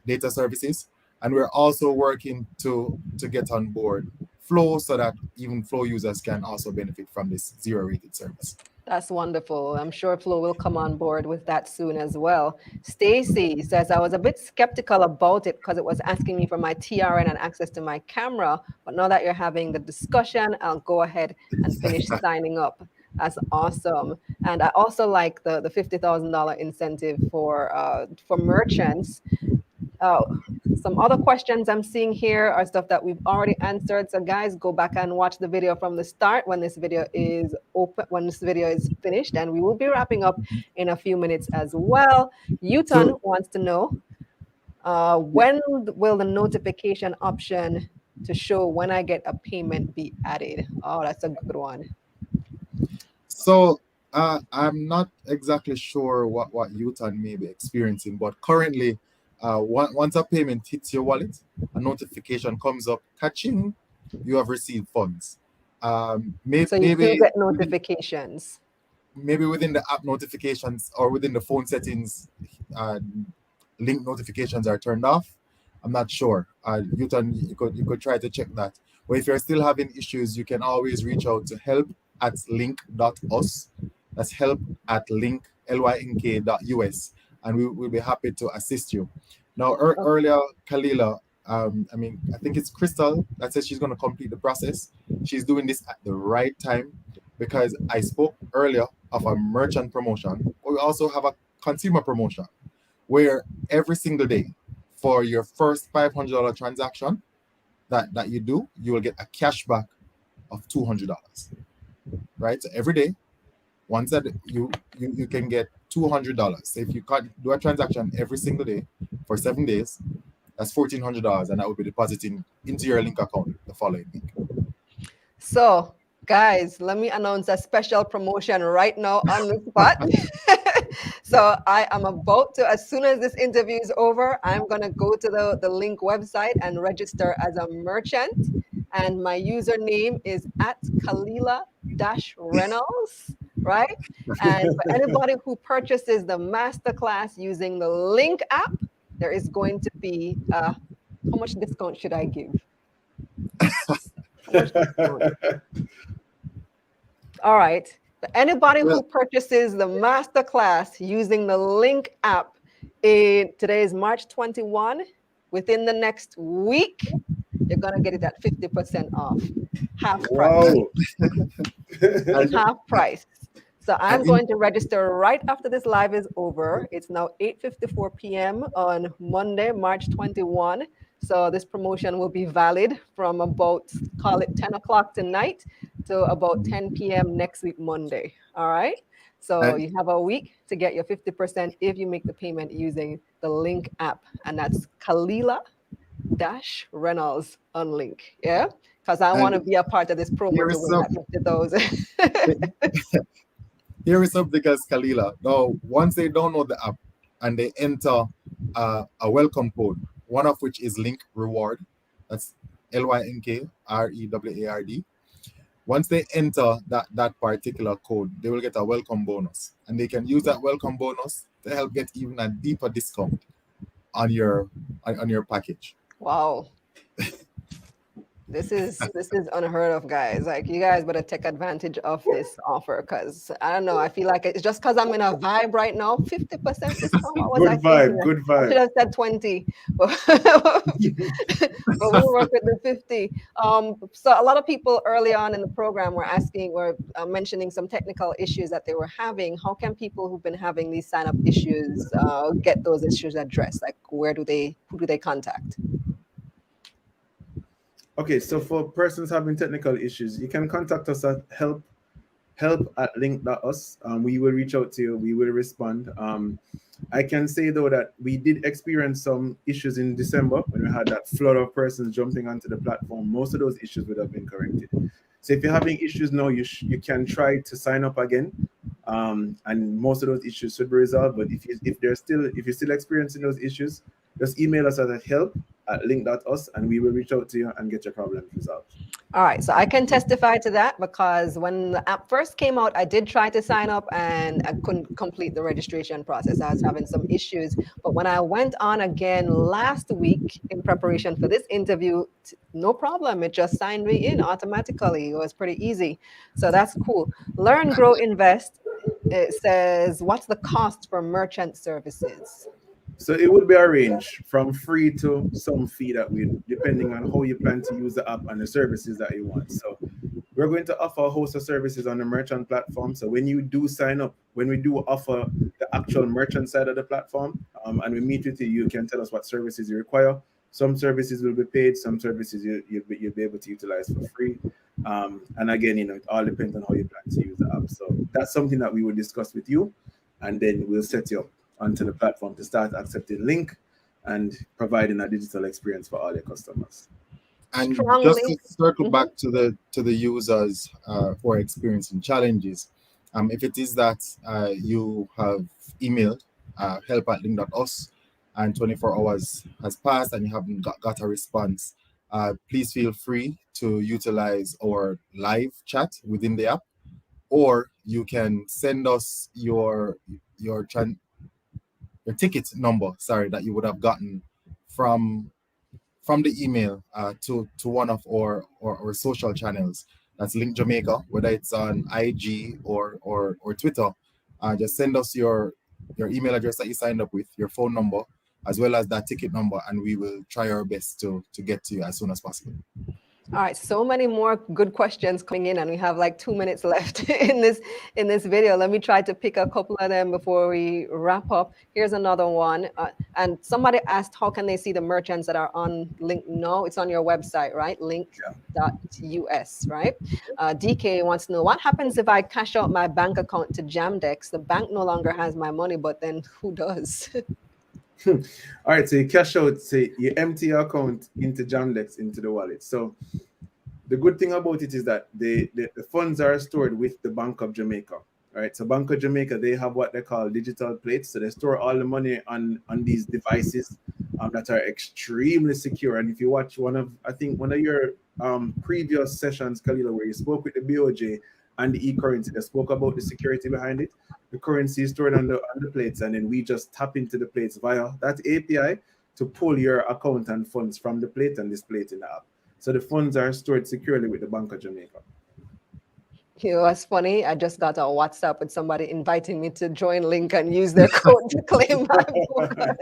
data services. And we're also working to get on board Flow, so that even Flow users can also benefit from this 0 rated service. That's wonderful. I'm sure Flo will come on board with that soon as well. Stacy says, I was a bit skeptical about it because it was asking me for my TRN and access to my camera. But now that you're having the discussion, I'll go ahead and finish signing up. That's awesome. And I also like the $50,000 incentive for merchants. Some other questions I'm seeing here are stuff that we've already answered. So guys, go back and watch the video from the start when this video is finished, and we will be wrapping up in a few minutes as well. Uton wants to know, when will the notification option to show when I get a payment be added? Oh, that's a good one. So I'm not exactly sure what Uton may be experiencing, but currently, once a payment hits your wallet, a notification comes up, catching you have received funds. So you do get notifications. Maybe within the app notifications or within the phone settings, Link notifications are turned off. I'm not sure. Uton, you could try to check that. But if you're still having issues, you can always reach out to help@link.us. That's help@link.us. And we'll be happy to assist you. Now, earlier, Kalila, I think it's Crystal that says she's going to complete the process. She's doing this at the right time, because I spoke earlier of a merchant promotion. We also have a consumer promotion where every single day for your first $500 transaction that you do, you will get a cashback of $200. Right? So every day, once that you can get $200. So if you can't do a transaction every single day for 7 days, that's $1,400, and that will be depositing into your Link account the following week. So, guys, let me announce a special promotion right now on the spot. So I am about to, as soon as this interview is over, I'm going to go to the Link website and register as a merchant. and my username is at Kalila-Reynolds, right? And for anybody who purchases the masterclass using the Lynk app, there is going to be how much discount should I give? How much discount? All right. For anybody who purchases the masterclass using the Lynk app, today is March 21. Within the next week, you're gonna get it at 50% off, half price. Half price. So I'm going to register right after this live is over. It's now 8:54 p.m. on Monday, March 21. So this promotion will be valid from about, call it 10 o'clock tonight to about 10 p.m. next week, Monday. All right. So you have a week to get your 50% if you make the payment using the Lynk app. And that's Kalila-Reynolds on Lynk. Yeah. Because I want to be a part of this promo to win that 50,000. Here is something as Kalila. Now, once they download the app and they enter a welcome code, one of which is Lynk Reward. That's LYNKREWARD. Once they enter that particular code, they will get a welcome bonus. And they can use that welcome bonus to help get even a deeper discount on your package. Wow. This is unheard of, guys. Like, you guys better take advantage of this offer, because I don't know, I feel like it's just because I'm in a vibe right now. 50% discount. Good vibe. I should have said 20, but we'll work with the 50. So a lot of people early on in the program were mentioning some technical issues that they were having. How can people who've been having these sign-up issues get those issues addressed? Like, who do they contact? Okay, so for persons having technical issues, you can contact us at help@link.us. We will reach out to you. We will respond. I can say, though, that we did experience some issues in December when we had that flood of persons jumping onto the platform. Most of those issues would have been corrected. So if you're having issues now, you can try to sign up again, and most of those issues should be resolved. But if you're still experiencing those issues, just email us at help@link.us, and we will reach out to you and get your problems resolved. All right, so I can testify to that, because when the app first came out, I did try to sign up and I couldn't complete the registration process. I was having some issues. But when I went on again last week in preparation for this interview, no problem. It just signed me in automatically. It was pretty easy. So that's cool. Learn, Grow, Invest. It says, what's the cost for merchant services? So it would be a range from free to some fee that depending on how you plan to use the app and the services that you want. So we're going to offer a host of services on the merchant platform. So when you do sign up, when we do offer the actual merchant side of the platform, and we meet with you, you can tell us what services you require. Some services will be paid, some services you'll be able to utilize for free. And again, it all depends on how you plan to use the app. So that's something that we will discuss with you, and then we'll set you up onto the platform to start accepting Lynk and providing a digital experience for all your customers. And just to circle back to the users who are experiencing challenges, if it is that you have emailed help@link.us and 24 hours has passed and you haven't got a response, please feel free to utilize our live chat within the app, or you can send us your ticket number, that you would have gotten from the email to one of our social channels. That's Link Jamaica, whether it's on IG or Twitter. Just send us your email address that you signed up with, your phone number, as well as that ticket number, and we will try our best to get to you as soon as possible. All right, so many more good questions coming in, and we have like 2 minutes left in this video. Let me try to pick a couple of them before we wrap up. Here's another one, and somebody asked, how can they see the merchants that are on Lynk? No, it's on your website, right? Link.us, right? DK wants to know, what happens if I cash out my bank account to JAM-DEX? The bank no longer has my money, but then who does? All right, so you cash out, you empty your account into JAM-DEX, into the wallet. So the good thing about it is that the funds are stored with the Bank of Jamaica, right? So Bank of Jamaica, they have what they call digital plates. So they store all the money on these devices that are extremely secure. And if you watch one of your previous sessions, Kalila, where you spoke with the BOJ and the e-currency, they spoke about the security behind it. The currency is stored on the plates, and then we just tap into the plates via that API to pull your account and funds from the plate and display it in the app. So the funds are stored securely with the Bank of Jamaica. You know, what's funny? I just got a WhatsApp with somebody inviting me to join Link and use their code to claim my bonus.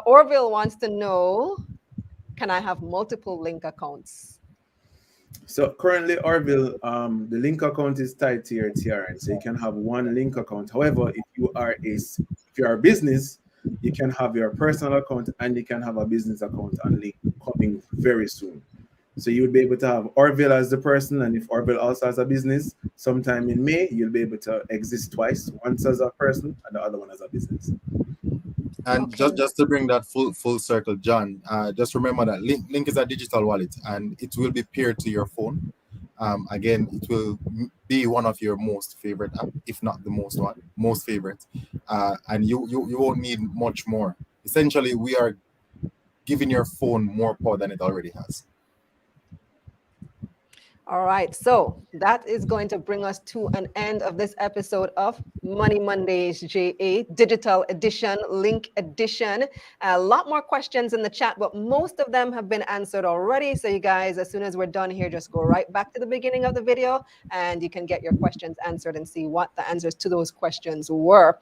Orville wants to know, can I have multiple Link accounts? So currently, Orville, the Link account is tied to your TRN, so you can have one Link account. However, if you are a business, you can have your personal account and you can have a business account on Link coming very soon. So you'll be able to have Orville as the person, and if Orville also has a business, sometime in May, you'll be able to exist twice, once as a person and the other one as a business. And just to bring that full circle, John, just remember that Link is a digital wallet, and it will be paired to your phone. Again, it will be one of your most favorite app, if not the most favorite. And you won't need much more. Essentially, we are giving your phone more power than it already has. All right, so that is going to bring us to an end of this episode of Money Mondays JA Digital Edition, Link Edition. A lot more questions in the chat, but most of them have been answered already. So you guys, as soon as we're done here, just go right back to the beginning of the video and you can get your questions answered and see what the answers to those questions were.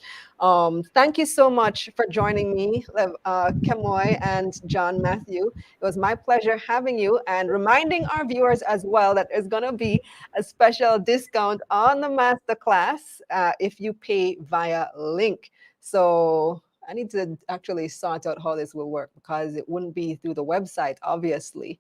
Thank you so much for joining me, Kemoi and John Matthew. It was my pleasure having you, and reminding our viewers as well that there's going to be a special discount on the masterclass if you pay via Link. So I need to actually sort out how this will work, because it wouldn't be through the website, obviously.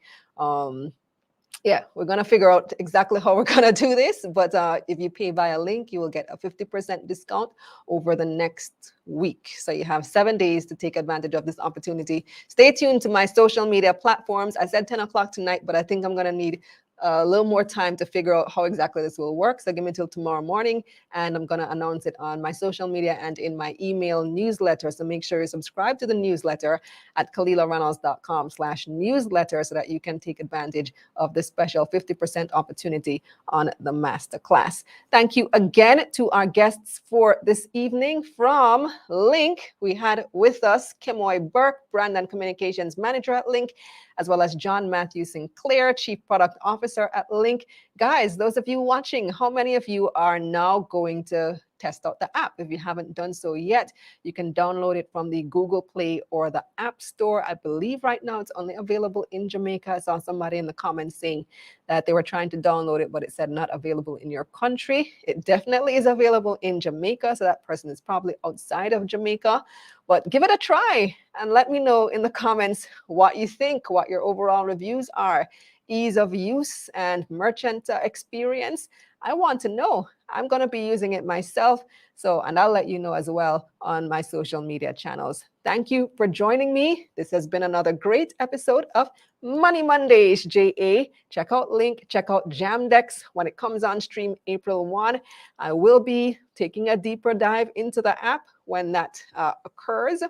Yeah, we're going to figure out exactly how we're going to do this. But if you pay via Link, you will get a 50% discount over the next week. So you have 7 days to take advantage of this opportunity. Stay tuned to my social media platforms. I said 10 o'clock tonight, but I think I'm going to need a little more time to figure out how exactly this will work. So give me till tomorrow morning, and I'm going to announce it on my social media and in my email newsletter. So make sure you subscribe to the newsletter at KalilaReynolds.com/newsletter so that you can take advantage of this special 50% opportunity on the masterclass. Thank you again to our guests for this evening. From Link, we had with us Kemoi Burke, Brand and Communications Manager at Link, as well as John Matthew Sinclair, Chief Product Officer at Link. Guys, those of you watching, how many of you are now going to test out the app? If you haven't done so yet, you can download it from the Google Play or the App Store. I believe right now it's only available in Jamaica. I saw somebody in the comments saying that they were trying to download it, but it said not available in your country. It definitely is available in Jamaica, so that person is probably outside of Jamaica. But give it a try and let me know in the comments what you think, what your overall reviews are. Ease of use and merchant experience. I want to know. I'm going to be using it myself. And I'll let you know as well on my social media channels. Thank you for joining me. This has been another great episode of Money Mondays JA. Check out Link, check out JAM-DEX when it comes on stream April 1. I will be taking a deeper dive into the app when that occurs,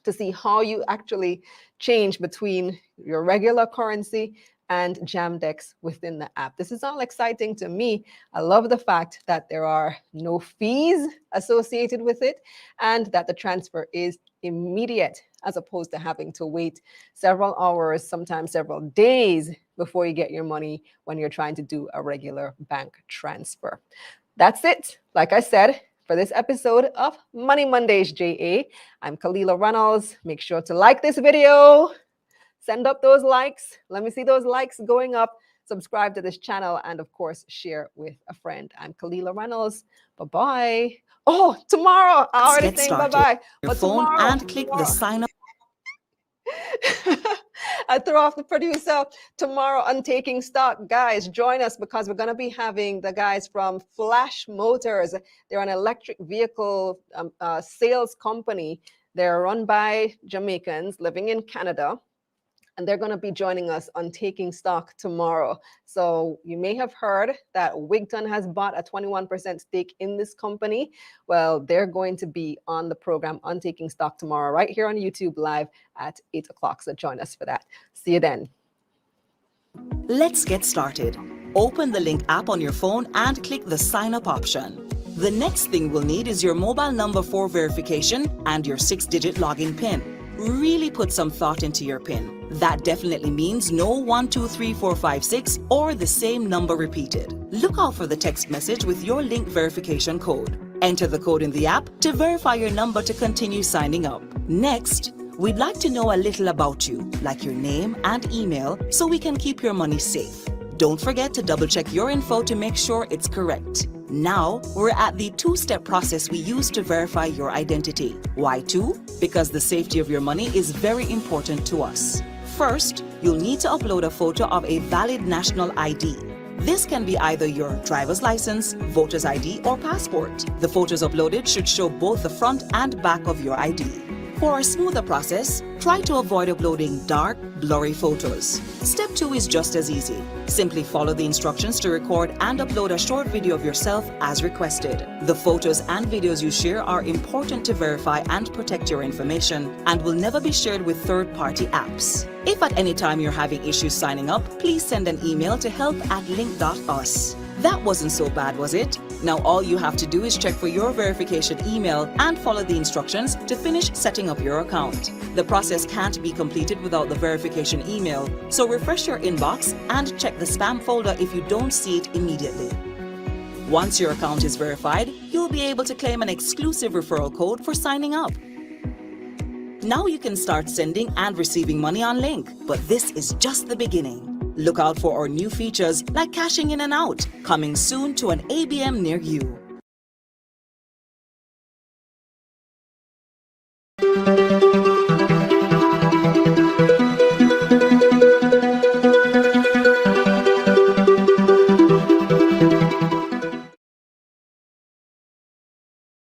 to see how you actually change between your regular currency and JAM-DEX within the app. This is all exciting to me. I love the fact that there are no fees associated with it and that the transfer is immediate, as opposed to having to wait several hours, sometimes several days before you get your money when you're trying to do a regular bank transfer. That's it. Like I said, for this episode of Money Mondays JA, I'm Kalila Reynolds. Make sure to like this video. Send up those likes. Let me see those likes going up. Subscribe to this channel and, of course, share with a friend. I'm Kalila Reynolds. Bye-bye. Oh, tomorrow. I already saying bye-bye. Your phone and click the sign up. I threw off the producer. Tomorrow on Taking Stock. Guys, join us, because we're going to be having the guys from Flash Motors. They're an electric vehicle sales company. They're run by Jamaicans living in Canada. and they're going to be joining us on Taking Stock tomorrow. So you may have heard that Wigton has bought a 21% stake in this company. Well, they're going to be on the program on Taking Stock tomorrow, right here on YouTube live at 8 o'clock. So join us for that. See you then. Let's get started. Open the Lynk app on your phone and click the sign up option. The next thing we'll need is your mobile number for verification and your 6-digit login PIN. Really put some thought into your PIN. That definitely means no 1, 2, 3, 4, 5, 6 or the same number repeated. Look out for the text message with your Lynk verification code. Enter the code in the app to verify your number to continue signing up. Next, we'd like to know a little about you, like your name and email, so we can keep your money safe. Don't forget to double-check your info to make sure it's correct. Now, we're at the two-step process we use to verify your identity. Why two? Because the safety of your money is very important to us. First, you'll need to upload a photo of a valid national ID. This can be either your driver's license, voter's ID, or passport. The photos uploaded should show both the front and back of your ID. For a smoother process, try to avoid uploading dark, blurry photos. Step 2 is just as easy. Simply follow the instructions to record and upload a short video of yourself as requested. The photos and videos you share are important to verify and protect your information and will never be shared with third-party apps. If at any time you're having issues signing up, please send an email to help@lynk.us. That wasn't so bad, was it? Now all you have to do is check for your verification email and follow the instructions to finish setting up your account. The process can't be completed without the verification email, so refresh your inbox and check the spam folder if you don't see it immediately. Once your account is verified, you'll be able to claim an exclusive referral code for signing up. Now you can start sending and receiving money on Lynk, but this is just the beginning. Look out for our new features like cashing in and out, coming soon to an ABM near you.